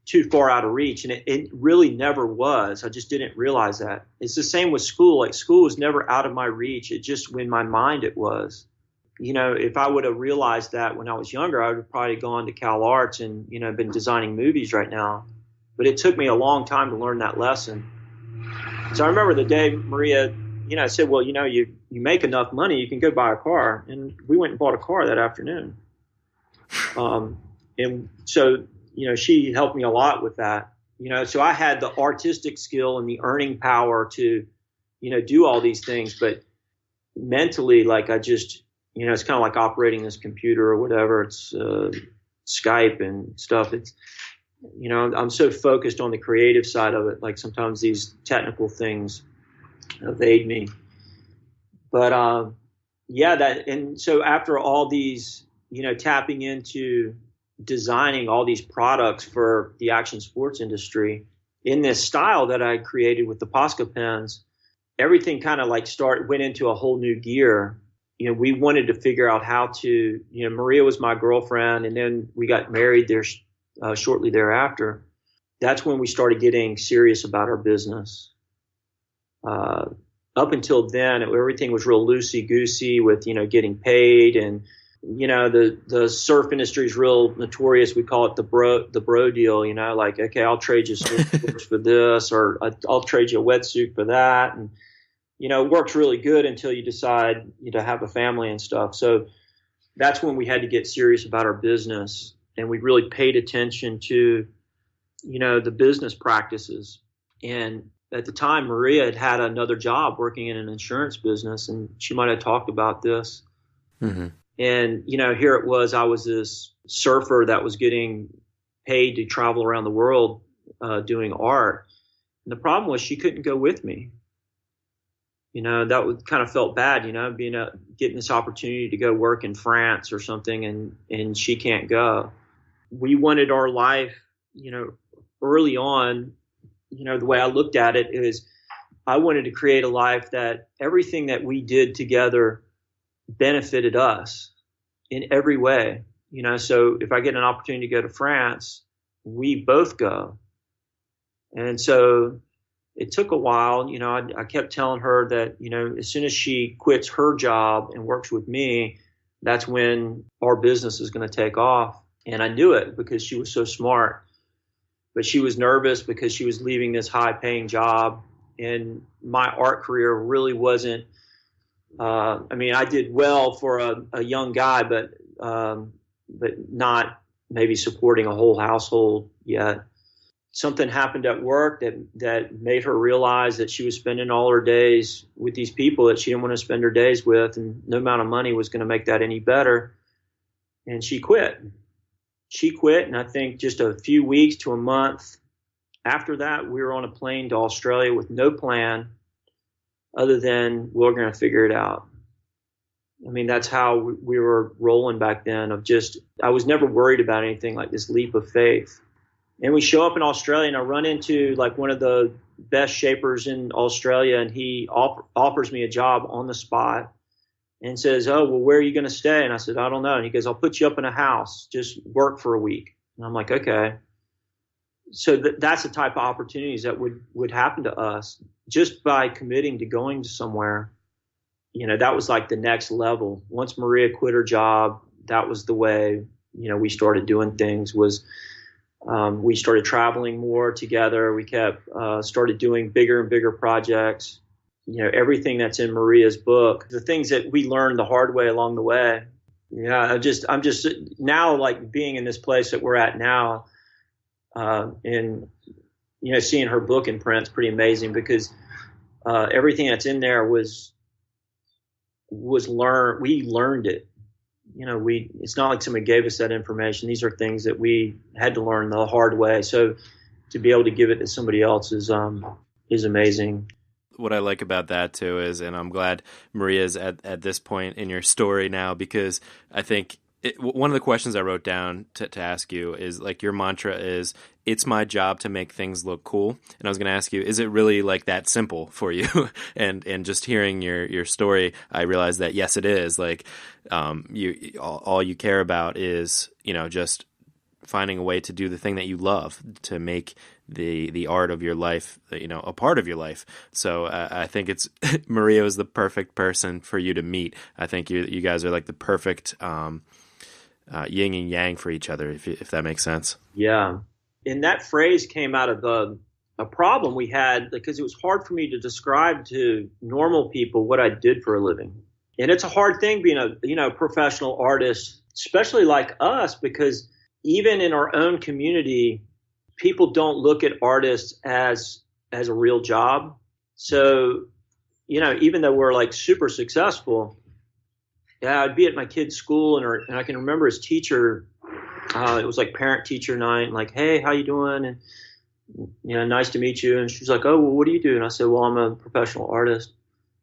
too far out of reach, and it really never was. I just didn't realize that. It's the same with school. Like school was never out of my reach. It just, in my mind it was. If I would have realized that when I was younger, I would have probably gone to Cal Arts and been designing movies right now. But it took me a long time to learn that lesson. So I remember the day Maria I said, well, you make enough money, you can go buy a car. And we went and bought a car that afternoon. And so, she helped me a lot with that. So I had the artistic skill and the earning power to, do all these things. But mentally, like I just, it's kind of like operating this computer or whatever. It's Skype and stuff. It's, I'm so focused on the creative side of it. Like sometimes these technical things evade me. But and so after all these, tapping into designing all these products for the action sports industry in this style that I created with the Posca pens, everything kind of like went into a whole new gear. We wanted to figure out how to, Maria was my girlfriend, and then we got married there shortly thereafter. That's when we started getting surface about our business. Up until then, everything was real loosey-goosey with, getting paid, and, the surf industry is real notorious. We call it the bro deal, like, okay, I'll trade you surfboards for this, or I'll trade you a wetsuit for that. And, it works really good until you decide to have a family and stuff. So that's when we had to get serious about our business, and we really paid attention to, the business practices. And at the time, Maria had another job working in an insurance business, and she might have talked about this. Mm-hmm. And, here it was, I was this surfer that was getting paid to travel around the world doing art. And the problem was she couldn't go with me. That kind of felt bad, getting this opportunity to go work in France or something, and she can't go. We wanted our life, early on. The way I looked at it is I wanted to create a life that everything that we did together benefited us in every way. So if I get an opportunity to go to France, we both go. And so it took a while. I kept telling her that, as soon as she quits her job and works with me, that's when our business is going to take off. And I knew it because she was so smart. But she was nervous because she was leaving this high-paying job, and my art career really wasn't. I did well for a young guy, but not maybe supporting a whole household yet. Something happened at work that made her realize that she was spending all her days with these people that she didn't want to spend her days with, and no amount of money was going to make that any better. And she quit. And I think just a few weeks to a month after that, we were on a plane to Australia with no plan other than we're going to figure it out. I mean, that's how we were rolling back then. I was never worried about anything like this leap of faith. And we show up in Australia, and I run into like one of the best shapers in Australia, and he offers me a job on the spot and says, "Oh, well, where are you going to stay?" And I said, "I don't know." And he goes, "I'll put you up in a house. Just work for a week." And I'm like, "Okay." So that's the type of opportunities that would happen to us just by committing to going to somewhere. You know, that was like the next level. Once Maria quit her job, that was the way, you know, we started doing things. We started traveling more together. We started doing bigger and bigger projects. You know, everything that's in Maria's book, the things that we learned the hard way along the way. Yeah, I'm just now like being in this place that we're at now, and you know, seeing her book in print is pretty amazing because everything that's in there was learned. We learned it. You know, it's not like somebody gave us that information. These are things that we had to learn the hard way. So to be able to give it to somebody else is amazing. What I like about that too is, and I'm glad Maria's at this point in your story now, because I think one of the questions I wrote down to ask you is like, your mantra is, "It's my job to make things look cool." And I was going to ask you, is it really like that simple for you? and just hearing your story, I realized that yes, it is. Like, all you care about is, you know, just finding a way to do the thing that you love, to make the art of your life, you know, a part of your life. So I think Maria was the perfect person for you to meet. I think you guys are like the perfect yin and yang for each other, if that makes sense. Yeah. And that phrase came out of a problem we had because it was hard for me to describe to normal people what I did for a living. And it's a hard thing being a professional artist, especially like us, because even in our own community, people don't look at artists as a real job. So, you know, even though we're like super successful, yeah, I'd be at my kid's school and I can remember his teacher. It was like parent teacher night, and like, "Hey, how you doing?" And, you know, "Nice to meet you." And she's like, "Oh, well, what do you do?" And I said, "Well, I'm a professional artist."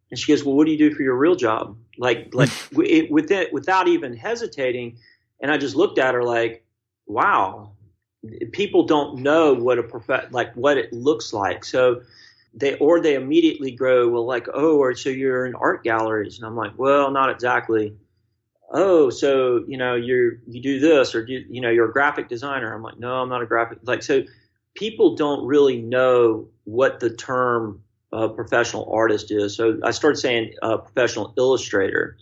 And she goes, "Well, what do you do for your real job?" Without even hesitating. And I just looked at her like, wow, people don't know what what it looks like. So they immediately go, well, like, "Oh, or so you're in art galleries." And I'm like, "Well, not exactly." "Oh, so, you know, you do this, or you know, you're a graphic designer." I'm like, "No, I'm not a graphic." Like, so people don't really know what the term professional artist is. So I started saying professional illustrator.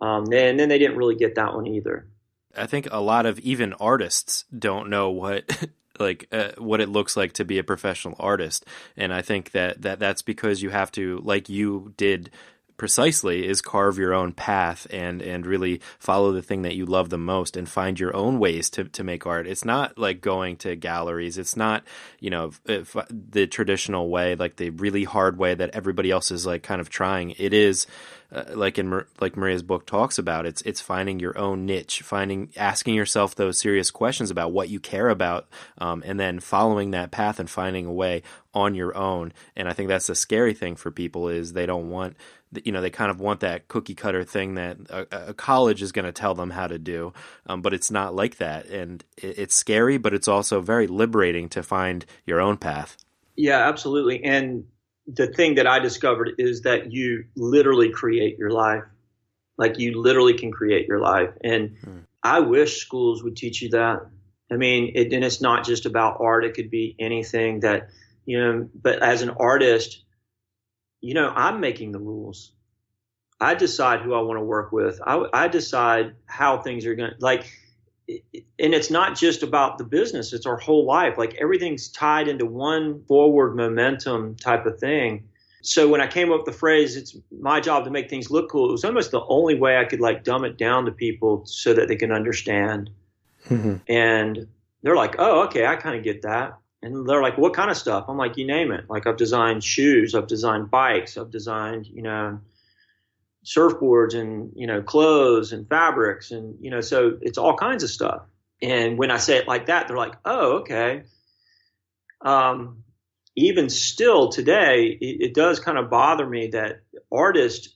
And then they didn't really get that one either. I think a lot of even artists don't know what what it looks like to be a professional artist. And I think that's because you have to, like you did precisely, is carve your own path and really follow the thing that you love the most and find your own ways to make art. It's not like going to galleries. It's not, you know, the traditional way, like the really hard way that everybody else is like kind of trying. It is like Maria's book talks about, it's finding your own niche, asking yourself those serious questions about what you care about, and then following that path and finding a way on your own. And I think that's the scary thing for people, is they don't want, you know, they kind of want that cookie cutter thing that a college is going to tell them how to do, but it's not like that. And it's scary, but it's also very liberating to find your own path. Yeah, absolutely. And the thing that I discovered is that you literally create your life. Like, you literally can create your life. And I wish schools would teach you that. I mean, and it's not just about art. It could be anything that, you know, but as an artist, you know, I'm making the rules. I decide who I want to work with. I decide how things are going to, like, and it's not just about the business. It's our whole life. Like, everything's tied into one forward momentum type of thing. So when I came up with the phrase, "It's my job to make things look cool," it was almost the only way I could like dumb it down to people so that they can understand. Mm-hmm. And they're like, "Oh, okay, I kind of get that." And they're like, "What kind of stuff?" I'm like, "You name it." Like, I've designed shoes, I've designed bikes, I've designed, you know, surfboards and, you know, clothes and fabrics, and, you know, so it's all kinds of stuff. And when I say it like that, they're like, "Oh, okay." Even still today, it does kind of bother me that artists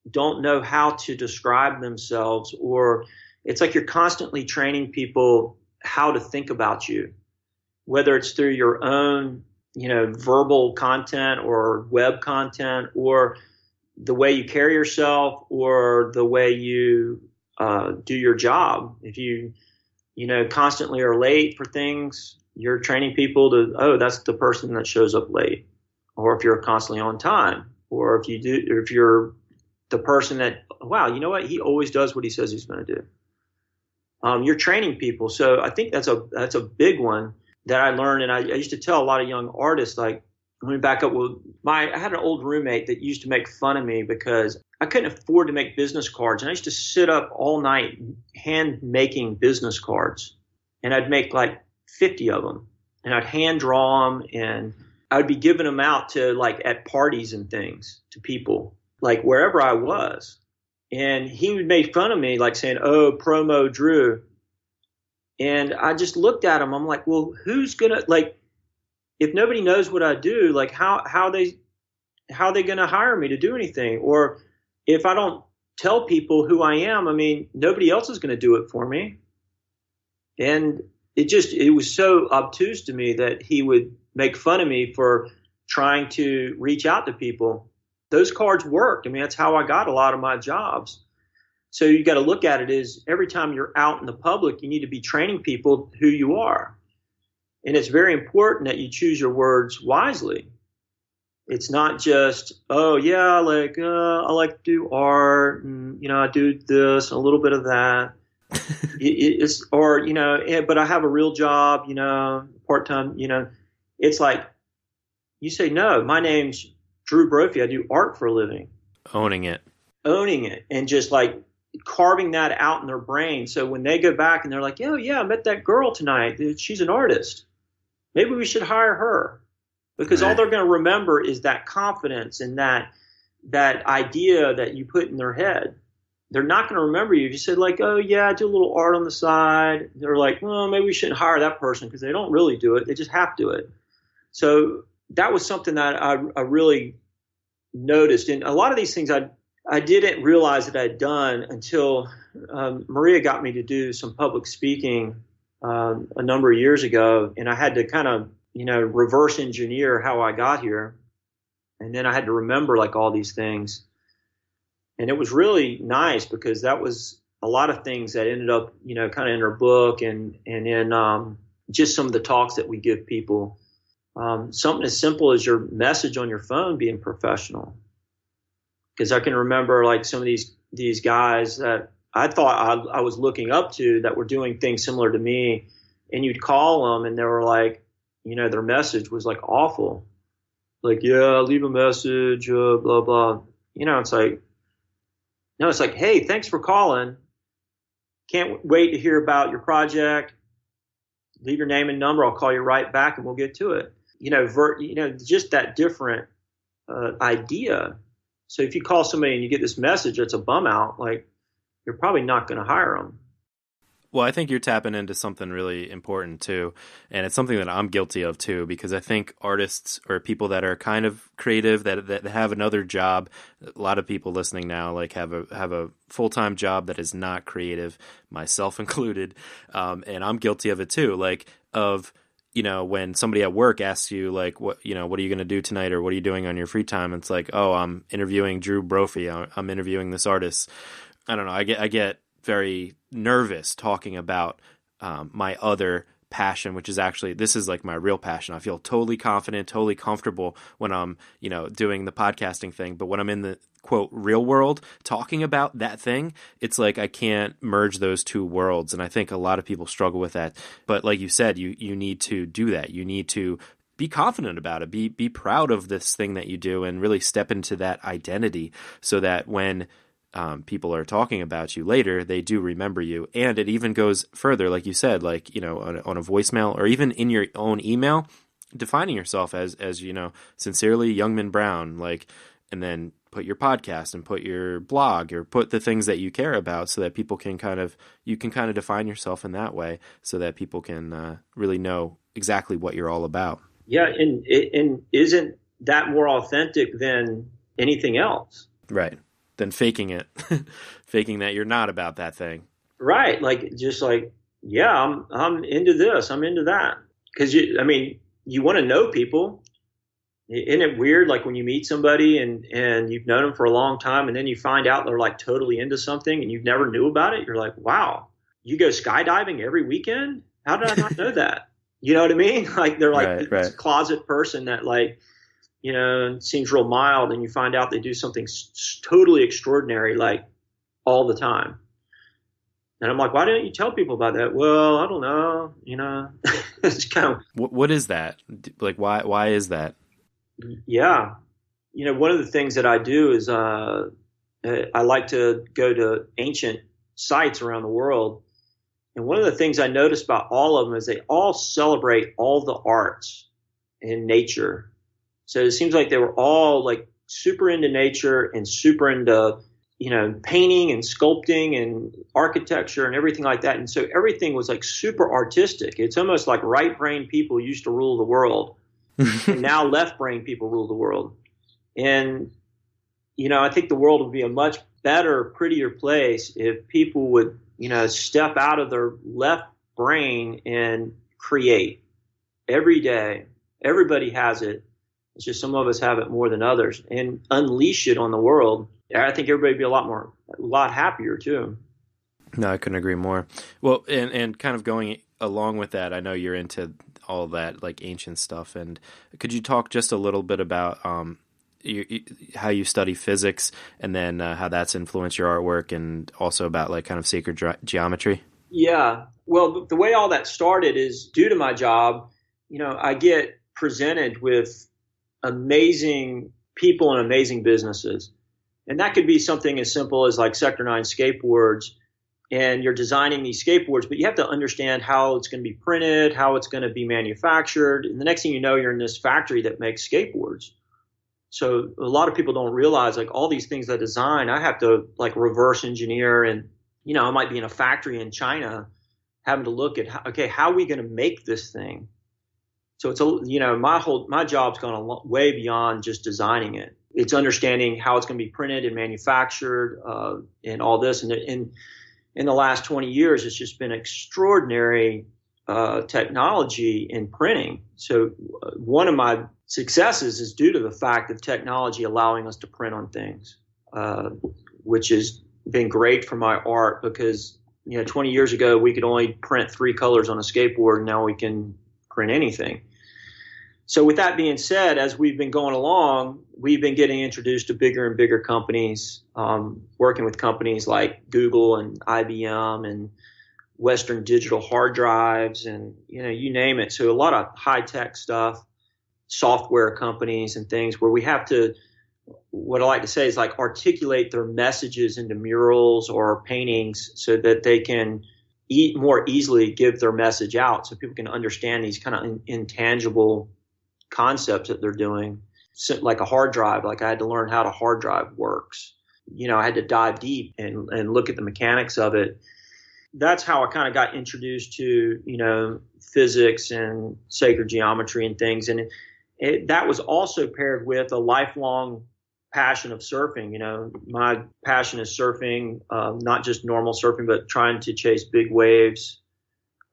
don't know how to describe themselves, or it's like you're constantly training people how to think about you. whether it's through your own, verbal content or web content, or the way you carry yourself, or the way you do your job. If you, constantly are late for things, you're training people to, oh, that's the person that shows up late. Or if you're constantly on time, or if you're the person that, wow, you know what? He always does what he says he's going to do. You're training people. So I think that's a big one that I learned. And I used to tell a lot of young artists, like, let me back up. I had an old roommate that used to make fun of me because I couldn't afford to make business cards. And I used to sit up all night hand making business cards. And I'd make like 50 of them. And I'd hand draw them, and I would be giving them out to, like, at parties and things, to people, like wherever I was. And he would make fun of me, like saying, oh, promo Drew. And I just looked at him. I'm like, well, who's going to, like, if nobody knows what I do, like, how are they going to hire me to do anything? Or if I don't tell people who I am, I mean, nobody else is going to do it for me. And it was so obtuse to me that he would make fun of me for trying to reach out to people. Those cards worked. I mean, that's how I got a lot of my jobs. So you got to look at it as every time you're out in the public, you need to be training people who you are. And it's very important that you choose your words wisely. It's not just, oh, yeah, like, I like to do art, and, I do this, and a little bit of that. But I have a real job, part-time, it's like, you say, no, my name's Drew Brophy. I do art for a living. Owning it. And just like carving that out in their brain. So when they go back and they're like, oh yeah, I met that girl tonight. She's an artist. Maybe we should hire her, because all they're going to remember is that confidence and that idea that you put in their head. They're not going to remember you if you said, like, oh yeah, I do a little art on the side. They're like, well, maybe we shouldn't hire that person, because they don't really do it. They just have to do it. So that was something that I really noticed. And a lot of these things I didn't realize that I'd done until Maria got me to do some public speaking a number of years ago. And I had to kind of, reverse engineer how I got here. And then I had to remember, like, all these things. And it was really nice, because that was a lot of things that ended up, kind of in her book and in just some of the talks that we give people. Something as simple as your message on your phone being professional. Because I can remember, like, some of these guys that I thought I was looking up to that were doing things similar to me, and you'd call them and they were like, their message was like awful. Like, yeah, leave a message, blah, blah. It's like, no, it's like, hey, thanks for calling. Can't wait to hear about your project. Leave your name and number. I'll call you right back and we'll get to it. Just that different idea. So if you call somebody and you get this message that's a bum out, like, you're probably not going to hire them. Well, I think you're tapping into something really important too, and it's something that I'm guilty of too, because I think artists or people that are kind of creative that have another job, a lot of people listening now like have a full-time job that is not creative, myself included, and I'm guilty of it too, like of when somebody at work asks you, like, what are you going to do tonight, or what are you doing on your free time? It's like, oh, I'm interviewing Drew Brophy. I'm interviewing this artist. I don't know. I get very nervous talking about my other passion, which is actually, this is like my real passion. I feel totally confident, totally comfortable when I'm, doing the podcasting thing. But when I'm in the quote real world talking about that thing, it's like I can't merge those two worlds. And I think a lot of people struggle with that. But like you said, you need to do that. You need to be confident about it, be proud of this thing that you do, and really step into that identity, so that when people are talking about you later, they do remember you. And it even goes further, like you said, like, on a voicemail or even in your own email, defining yourself as sincerely Youngman Brown, like, and then put your podcast and put your blog or put the things that you care about, so that people can you can define yourself in that way, so that people can really know exactly what you're all about. Yeah. And isn't that more authentic than anything else? Right. Than faking it, faking that you're not about that thing. Right. Like, just like, yeah, I'm into this, I'm into that. because you want to know people. Isn't it weird? Like when you meet somebody and you've known them for a long time, and then you find out they're like totally into something and you've never knew about it. You're like, wow, you go skydiving every weekend? How did I not know that? You know what I mean? Like they're like this closet person that like, seems real mild, and you find out they do something totally extraordinary, like all the time. And I'm like, why didn't you tell people about that? Well, I don't know. It's kind of. What is that? Like, why is that? Yeah. One of the things that I do is I like to go to ancient sites around the world. And one of the things I noticed about all of them is they all celebrate all the arts in nature. So it seems like they were all like super into nature and super into, painting and sculpting and architecture and everything like that. And so everything was like super artistic. It's almost like right brain people used to rule the world. And now left brain people rule the world. And, I think the world would be a much better, prettier place if people would, step out of their left brain and create every day. Everybody has it. It's just some of us have it more than others, and unleash it on the world. I think everybody would be a lot happier too. No, I couldn't agree more. Well, and kind of going along with that, I know you're into all that like ancient stuff, and could you talk just a little bit about how you study physics, and then how that's influenced your artwork, and also about like kind of sacred geometry? Yeah. Well, the way all that started is due to my job. I get presented with amazing people and amazing businesses. And that could be something as simple as like Sector 9 skateboards, and you're designing these skateboards, but you have to understand how it's going to be printed, how it's going to be manufactured. And the next thing you know, you're in this factory that makes skateboards. So a lot of people don't realize like all these things I design, I have to like reverse engineer, and, I might be in a factory in China having to look at, how are we going to make this thing? So it's my job's gone way beyond just designing it. It's understanding how it's going to be printed and manufactured, and all this. And in the last 20 years, it's just been extraordinary technology in printing. So one of my successes is due to the fact of technology allowing us to print on things, which has been great for my art, because 20 years ago we could only print 3 colors on a skateboard, and now we can print anything. So with that being said, as we've been going along, we've been getting introduced to bigger and bigger companies, working with companies like Google and IBM and Western Digital hard drives, and you name it. So a lot of high tech stuff, software companies and things where we have to, what I like to say is like articulate their messages into murals or paintings so that they can more easily give their message out, so people can understand these kind of intangible concepts that they're doing. So like a hard drive, like I had to learn how a hard drive works. I had to dive deep and look at the mechanics of it. That's how I kind of got introduced to, physics and sacred geometry and things. And that was also paired with a lifelong passion of surfing. My passion is surfing, not just normal surfing, but trying to chase big waves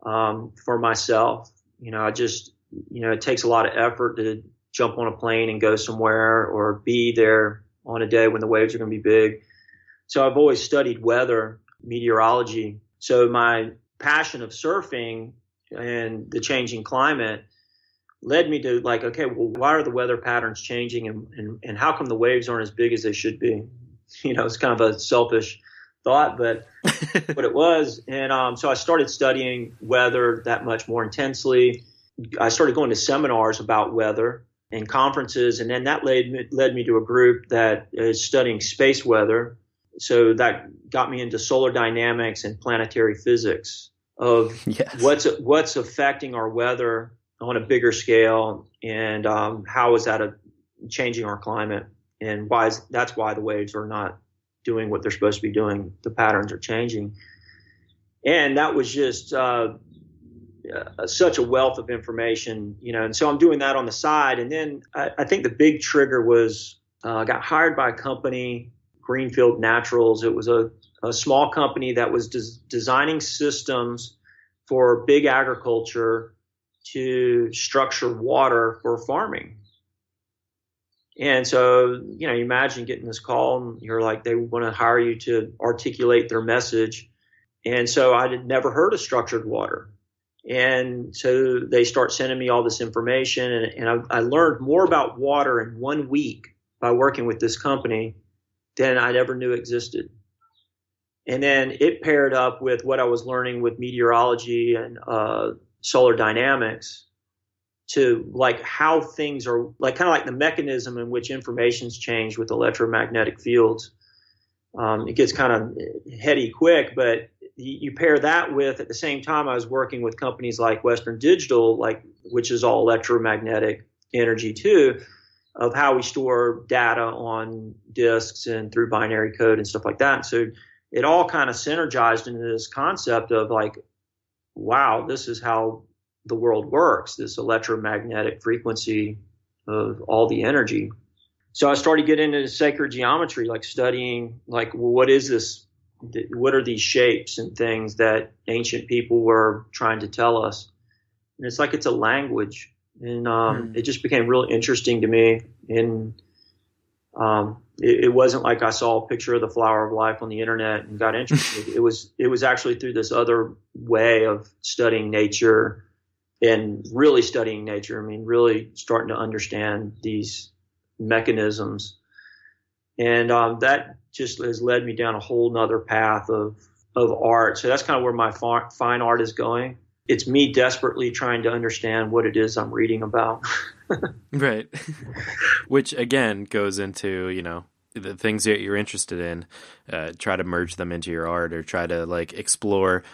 for myself. It takes a lot of effort to jump on a plane and go somewhere, or be there on a day when the waves are going to be big. So I've always studied weather, meteorology. So my passion of surfing and the changing climate led me to like, okay, well, why are the weather patterns changing, and how come the waves aren't as big as they should be? It's kind of a selfish thought, but what it was. And so I started studying weather that much more intensely. I started going to seminars about weather and conferences, and then that led me to a group that is studying space weather. So that got me into solar dynamics and planetary physics of what's affecting our weather on a bigger scale, and how is that changing our climate, and that's why the waves are not doing what they're supposed to be doing. The patterns are changing. And that was just such a wealth of information, and so I'm doing that on the side. And then I think the big trigger was I got hired by a company, Greenfield Naturals. It was a small company that was designing systems for big agriculture to structure water for farming. And so, you imagine getting this call and you're like, they want to hire you to articulate their message. And so I had never heard of structured water. And so they start sending me all this information. And I learned more about water in 1 week by working with this company than I ever knew existed. And then it paired up with what I was learning with meteorology and solar dynamics to like how things are like kind of like the mechanism in which information's changed with electromagnetic fields. It gets kind of heady quick, but you pair that with, at the same time, I was working with companies like Western Digital, which is all electromagnetic energy too, of how we store data on disks and through binary code and stuff like that. And so it all kind of synergized into this concept of like, wow, this is how the world works, this electromagnetic frequency of all the energy. So I started getting into sacred geometry, like studying, like, well, what is this? What are these shapes and things that ancient people were trying to tell us? And it's like it's a language. And it just became real interesting to me. And it wasn't like I saw a picture of the flower of life on the internet and got interested. It was actually through this other way of studying nature and really studying nature. I mean, really starting to understand these mechanisms. And that just has led me down a whole nother path of art. So that's kind of where my fine art is going. It's me desperately trying to understand what it is I'm reading about. Right. Which again goes into, the things that you're interested in, try to merge them into your art or try to like explore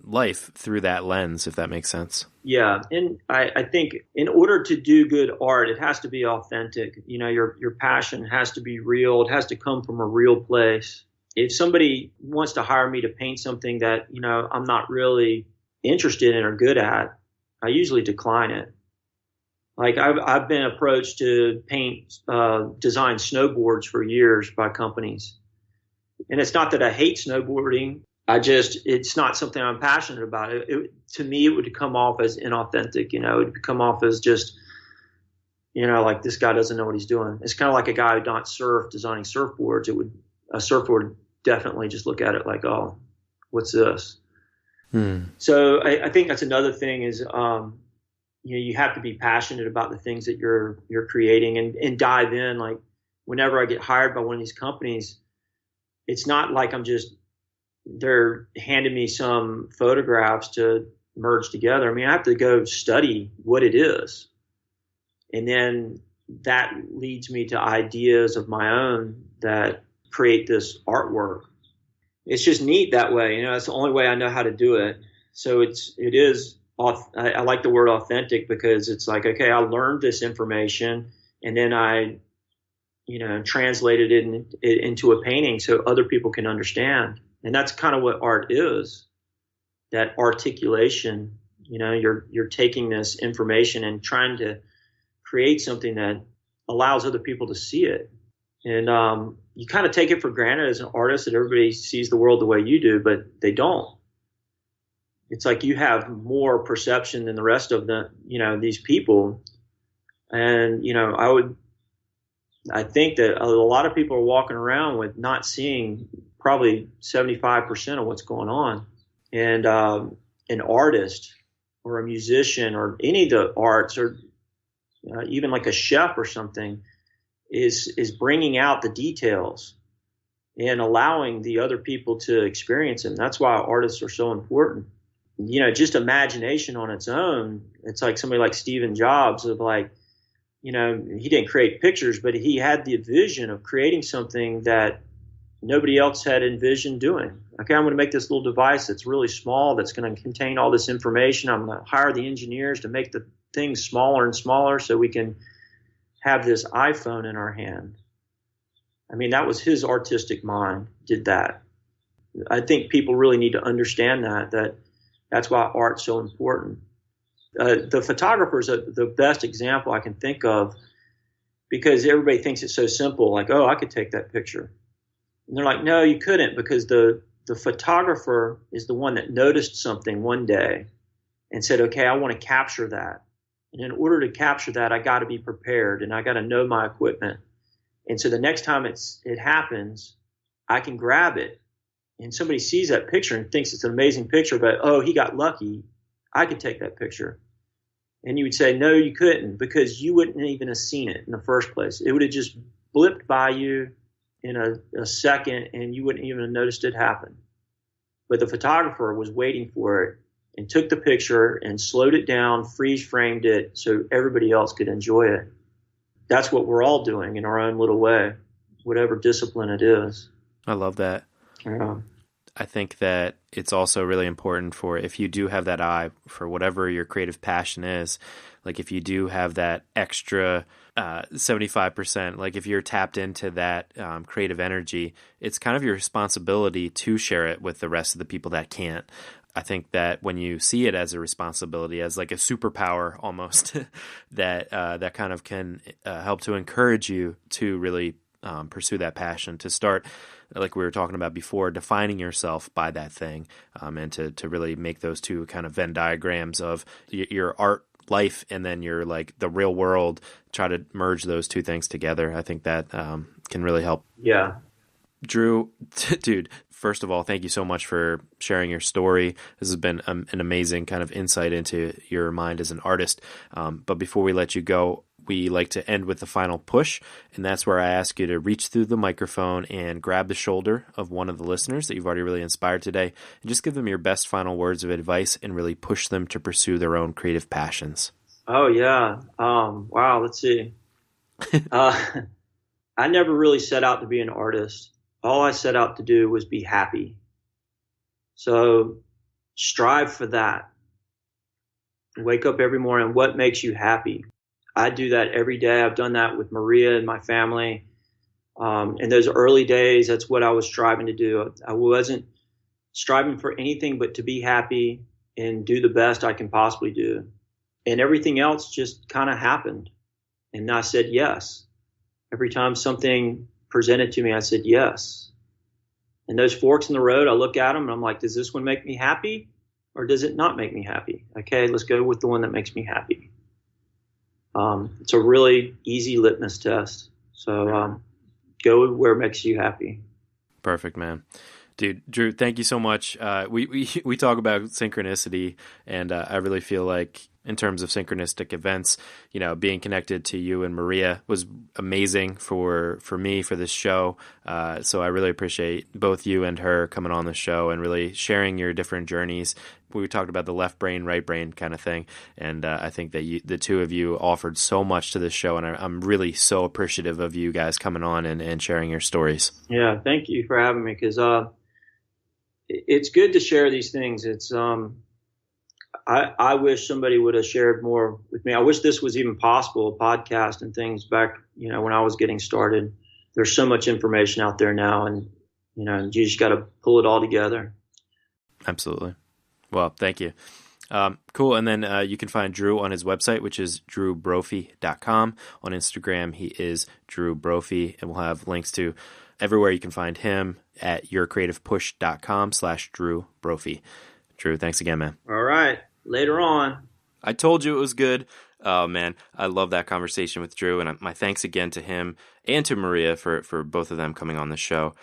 life through that lens, if that makes sense. Yeah. And I think in order to do good art, it has to be authentic. Your passion has to be real. It has to come from a real place. If somebody wants to hire me to paint something that, I'm not really interested in or good at, I usually decline it. Like I've been approached to design snowboards for years by companies. And it's not that I hate snowboarding. It's not something I'm passionate about. To me, it would come off as inauthentic, it would come off as just, like this guy doesn't know what he's doing. It's kind of like a guy who don't surf designing surfboards. A surfboard would definitely just look at it like, oh, what's this? So I think that's another thing is, you have to be passionate about the things that you're creating and dive in. Like whenever I get hired by one of these companies, it's not like they're handing me some photographs to merge together. I mean, I have to go study what it is. And then that leads me to ideas of my own that create this artwork. It's just neat that way. It's the only way I know how to do it. So it is, I like the word authentic because it's like, okay, I learned this information and then I, translated it into a painting so other people can understand. And that's kind of what art is, that articulation. You're taking this information and trying to create something that allows other people to see it. And you kind of take it for granted as an artist that everybody sees the world the way you do, but they don't. It's like you have more perception than the rest of these people. And, I think that a lot of people are walking around with not seeing probably 75% of what's going on. And an artist or a musician or any of the arts or even like a chef or something is bringing out the details and allowing the other people to experience them. That's why artists are so important. Just imagination on its own. It's like somebody like Stephen Jobs of like, he didn't create pictures, but he had the vision of creating something that nobody else had envisioned doing. Okay, I'm going to make this little device that's really small, that's going to contain all this information. I'm going to hire the engineers to make the things smaller and smaller so we can have this iPhone in our hand. I mean, that was his artistic mind, did that. I think people really need to understand that's why art's so important. The photographer's the best example I can think of because everybody thinks it's so simple, like, oh, I could take that picture. And they're like, no, you couldn't, because the photographer is the one that noticed something one day and said, okay, I want to capture that. And in order to capture that, I got to be prepared and I got to know my equipment. And so the next time it happens, I can grab it and somebody sees that picture and thinks it's an amazing picture, but, oh, he got lucky. I could take that picture. And you would say, no, you couldn't, because you wouldn't even have seen it in the first place. It would have just blipped by you in a second and you wouldn't even have noticed it happen. But the photographer was waiting for it and took the picture and slowed it down, freeze framed it so everybody else could enjoy it. That's what we're all doing in our own little way, whatever discipline it is. I love that. Yeah. I think that it's also really important for, if you do have that eye for whatever your creative passion is, like if you do have that extra 75%, like if you're tapped into that creative energy, it's kind of your responsibility to share it with the rest of the people that can't. I think that when you see it as a responsibility, as like a superpower almost, that kind of can help to encourage you to really pursue that passion, to start, like we were talking about before, defining yourself by that thing, and to really make those two kind of Venn diagrams of your art life and then your like the real world, try to merge those two things together. I think that can really help. Yeah. Drew, dude, first of all, thank you so much for sharing your story. This has been an amazing kind of insight into your mind as an artist. But before we let you go, we like to end with the final push, and that's where I ask you to reach through the microphone and grab the shoulder of one of the listeners that you've already really inspired today, and just give them your best final words of advice and really push them to pursue their own creative passions. Oh, yeah. Wow, let's see. I never really set out to be an artist. All I set out to do was be happy. So strive for that. Wake up every morning. What makes you happy? I do that every day. I've done that with Maria and my family. In those early days, that's what I was striving to do. I wasn't striving for anything but to be happy and do the best I can possibly do. And everything else just kind of happened. And I said yes. Every time something presented to me, I said yes. And those forks in the road, I look at them and I'm like, does this one make me happy or does it not make me happy? Okay, let's go with the one that makes me happy. It's a really easy litmus test. So go where it makes you happy. Perfect, man. Dude, Drew, thank you so much. We talk about synchronicity, and I really feel like in terms of synchronistic events, you know, being connected to you and Maria was amazing for me for this show. So I really appreciate both you and her coming on the show and really sharing your different journeys. We talked about the left brain, right brain kind of thing, and I think that the two of you offered so much to this show, and I'm really so appreciative of you guys coming on and sharing your stories. Yeah, thank you for having me, because it's good to share these things. It's I wish somebody would have shared more with me. I wish this was even possible, a podcast and things back, you know, when I was getting started. There's so much information out there now, and you know, you just got to pull it all together. Absolutely. Well, thank you. Cool. And then you can find Drew on his website, which is drewbrophy.com. On Instagram, he is Drew Brophy, and we'll have links to everywhere you can find him at yourcreativepush.com/Drew Brophy. Drew, thanks again, man. All right. Later on. I told you it was good. Oh, man, I love that conversation with Drew, and my thanks again to him and to Maria for both of them coming on the show.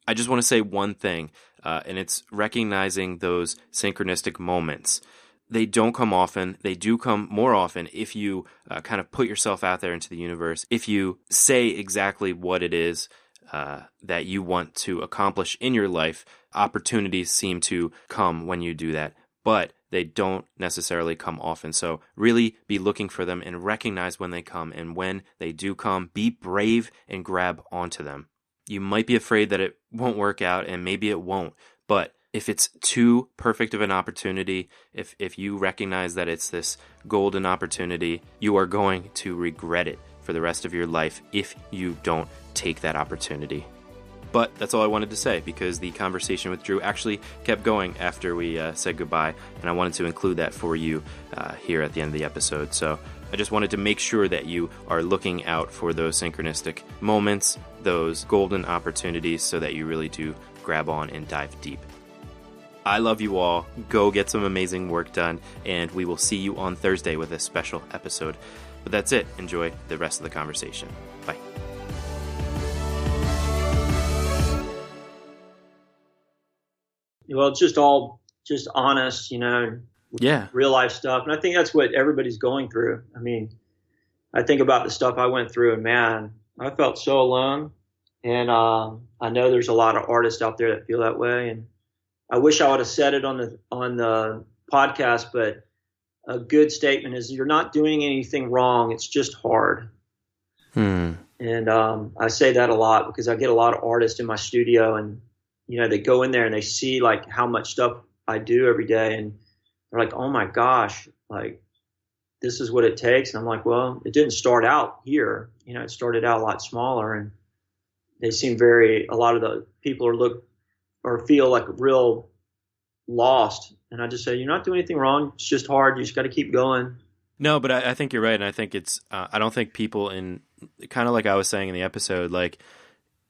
I just want to say one thing, and it's recognizing those synchronistic moments. They don't come often. They do come more often if you kind of put yourself out there into the universe. If you say exactly what it is that you want to accomplish in your life, opportunities seem to come when you do that, but they don't necessarily come often. So really be looking for them and recognize when they come. And when they do come, be brave and grab onto them. You might be afraid that it won't work out, and maybe it won't. But if it's too perfect of an opportunity, if you recognize that it's this golden opportunity, you are going to regret it for the rest of your life if you don't take that opportunity. But that's all I wanted to say, because the conversation with Drew actually kept going after we said goodbye, and I wanted to include that for you here at the end of the episode. So I just wanted to make sure that you are looking out for those synchronistic moments, those golden opportunities, so that you really do grab on and dive deep. I love you all. Go get some amazing work done, and we will see you on Thursday with a special episode. But that's it. Enjoy the rest of the conversation. Bye. Well, it's just honest, Yeah. real life stuff. And I think that's what everybody's going through. I mean, I think about the stuff I went through, and man, I felt so alone. And I know there's a lot of artists out there that feel that way. And I wish I would have said it on the podcast, but a good statement is you're not doing anything wrong. It's just hard. And I say that a lot because I get a lot of artists in my studio, and they go in there and they see like how much stuff I do every day, and they're like, "Oh my gosh, like this is what it takes." And I'm like, "Well, it didn't start out here. It started out a lot smaller." And they seem a lot of the people feel like real lost. And I just say, you're not doing anything wrong. It's just hard. You just got to keep going. No, but I think you're right. And I think it's, I don't think people kind of like I was saying in the episode, like,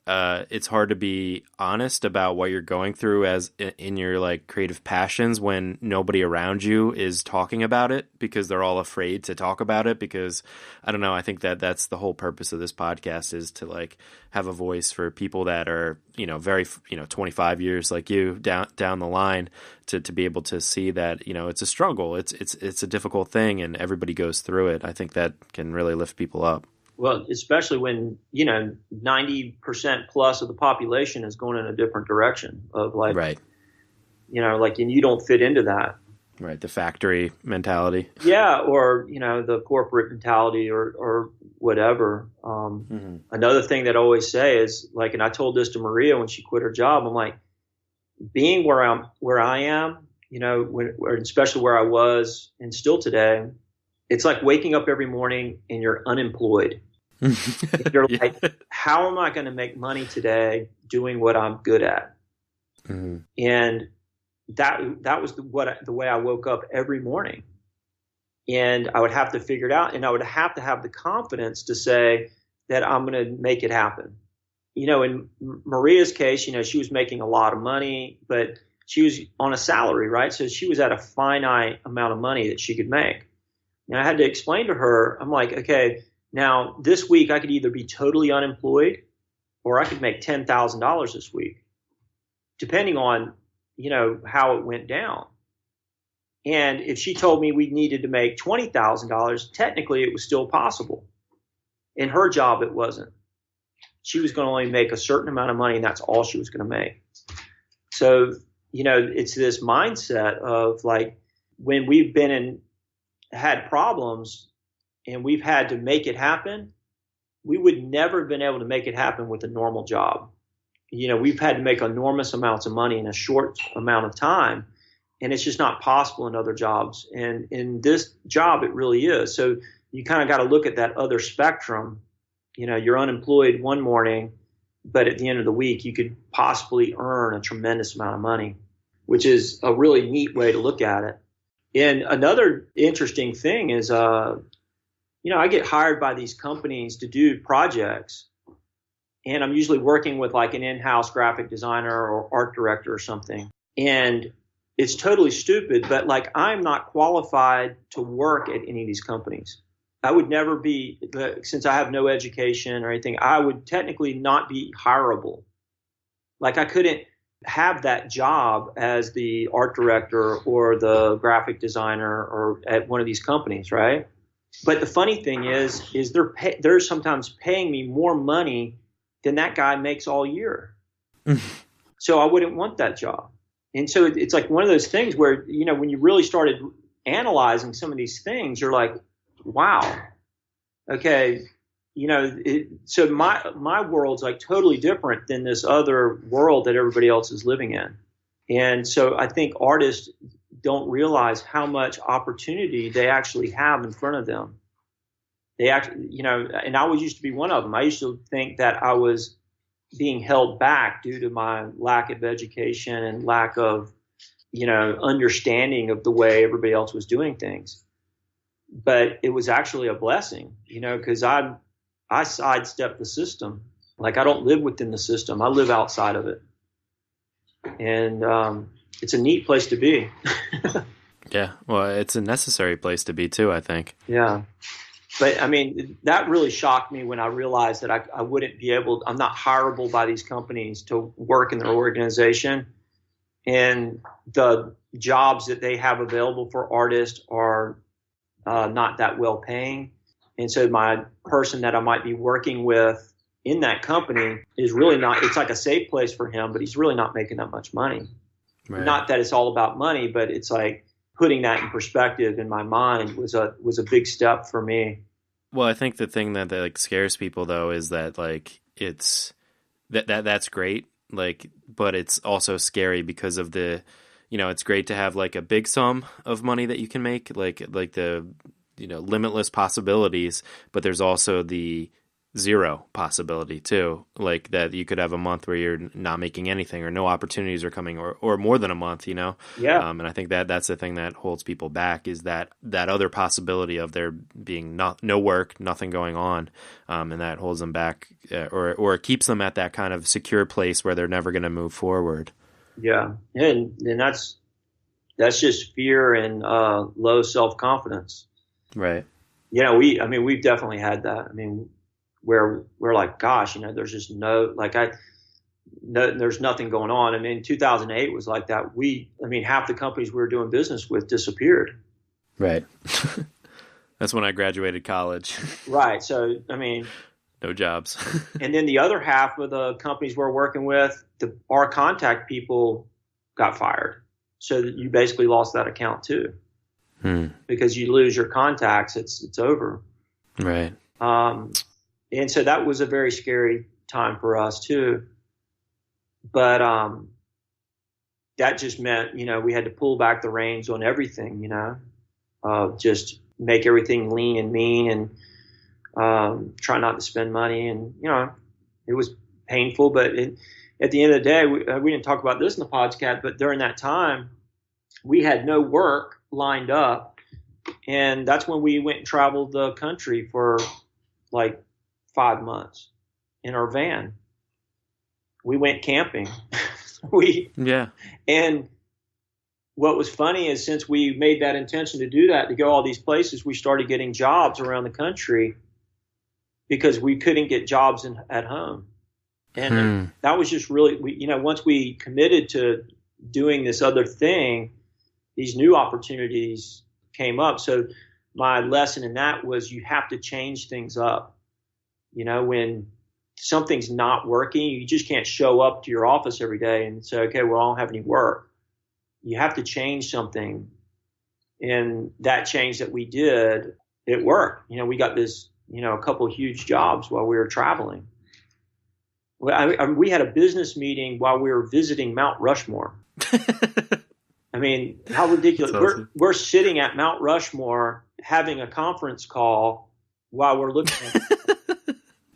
it's hard to be honest about what you're going through as in your like creative passions when nobody around you is talking about it because they're all afraid to talk about it. Because I don't know, I think that's the whole purpose of this podcast, is to like have a voice for people that are, very, 25 years like you down the line to be able to see that, it's a struggle. It's a difficult thing and everybody goes through it. I think that can really lift people up. Well, especially when, 90% plus of the population is going in a different direction of like, right. And you don't fit into that. Right. The factory mentality. Yeah. Or, the corporate mentality or whatever. Another thing that I always say is like, and I told this to Maria when she quit her job, I'm like, being where I am, especially where I was and still today, it's like waking up every morning and you're unemployed. You're like, how am I going to make money today doing what I'm good at? And that was the way I woke up every morning. And I would have to figure it out, and I would have to have the confidence to say that I'm going to make it happen. In Maria's case, she was making a lot of money, but she was on a salary, right? So she was at a finite amount of money that she could make. And I had to explain to her, I'm like, okay, now this week I could either be totally unemployed or I could make $10,000 this week, depending on, how it went down. And if she told me we needed to make $20,000, technically it was still possible. In her job, it wasn't. She was going to only make a certain amount of money, and that's all she was going to make. So, it's this mindset of like, when we've had problems and we've had to make it happen, we would never have been able to make it happen with a normal job. We've had to make enormous amounts of money in a short amount of time, and it's just not possible in other jobs. And in this job, it really is. So you kind of got to look at that other spectrum. You're unemployed one morning, but at the end of the week, you could possibly earn a tremendous amount of money, which is a really neat way to look at it. And another interesting thing is, I get hired by these companies to do projects, and I'm usually working with like an in-house graphic designer or art director or something. And it's totally stupid, but like I'm not qualified to work at any of these companies. I would never be, since I have no education or anything, I would technically not be hireable. Like I couldn't have that job as the art director or the graphic designer or at one of these companies, right? But the funny thing is they're sometimes paying me more money than that guy makes all year. So I wouldn't want that job. And so it's like one of those things where, when you really started analyzing some of these things, you're like, wow, okay, so my world's like totally different than this other world that everybody else is living in. And so I think artists don't realize how much opportunity they actually have in front of them. They actually, and I used to be one of them. I used to think that I was being held back due to my lack of education and lack of, understanding of the way everybody else was doing things. But it was actually a blessing, because I sidestepped the system. Like I don't live within the system. I live outside of it. And it's a neat place to be. Yeah. Well, it's a necessary place to be too, I think. Yeah. But I mean, that really shocked me when I realized that I wouldn't be able, I'm not hireable by these companies to work in their organization. And the jobs that they have available for artists are not that well paying. And so my person that I might be working with in that company is really not, it's like a safe place for him, but he's really not making that much money. Right. Not that it's all about money, but it's like putting that in perspective in my mind was a big step for me. Well, I think the thing that like scares people though is that like it's that's great, like, but it's also scary because of the, it's great to have like a big sum of money that you can make, like the, limitless possibilities, but there's also the zero possibility too, like that you could have a month where you're not making anything or no opportunities are coming, or more than a month, Yeah. And I think that's the thing that holds people back is that other possibility of there being no work, nothing going on, and that holds them back, or keeps them at that kind of secure place where they're never going to move forward. Yeah. And that's just fear and low self-confidence. Right. We've definitely had that. I mean, where we're like, gosh, there's just there's nothing going on. I mean, 2008 was like that. Half the companies we were doing business with disappeared. Right. That's when I graduated college. Right. So, no jobs. And then the other half of the companies we're working with, our contact people got fired. So you basically lost that account too. Because you lose your contacts, it's over. Right. And so that was a very scary time for us too. But that just meant, we had to pull back the reins on everything, just make everything lean and mean and try not to spend money. And, it was painful. But at the end of the day, we didn't talk about this in the podcast, but during that time, we had no work lined up. And that's when we went and traveled the country for like 5 months in our van. We went camping. And what was funny is since we made that intention to do that, to go all these places, we started getting jobs around the country because we couldn't get jobs at home. And that was just really, once we committed to doing this other thing, these new opportunities came up. So my lesson in that was you have to change things up. When something's not working, you just can't show up to your office every day and say, okay, well, I don't have any work. You have to change something. And that change that we did, it worked. We got this, a couple of huge jobs while we were traveling. We had a business meeting while we were visiting Mount Rushmore. How ridiculous. Awesome. We're sitting at Mount Rushmore having a conference call while we're looking at it.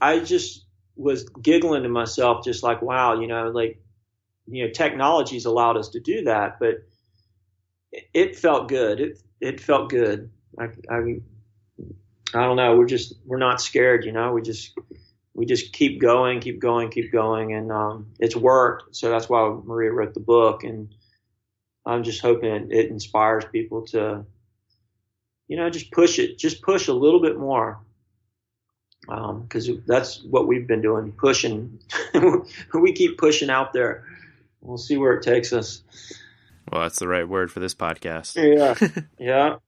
I just was giggling to myself, just like, wow, technology's allowed us to do that, but it felt good. It felt good. I don't know. We're not scared, we just keep going. And, it's worked. So that's why Maria wrote the book. And I'm just hoping it inspires people to, just push a little bit more. Because that's what we've been doing, pushing. We keep pushing out there. We'll see where it takes us. Well, that's the right word for this podcast. Yeah. Yeah.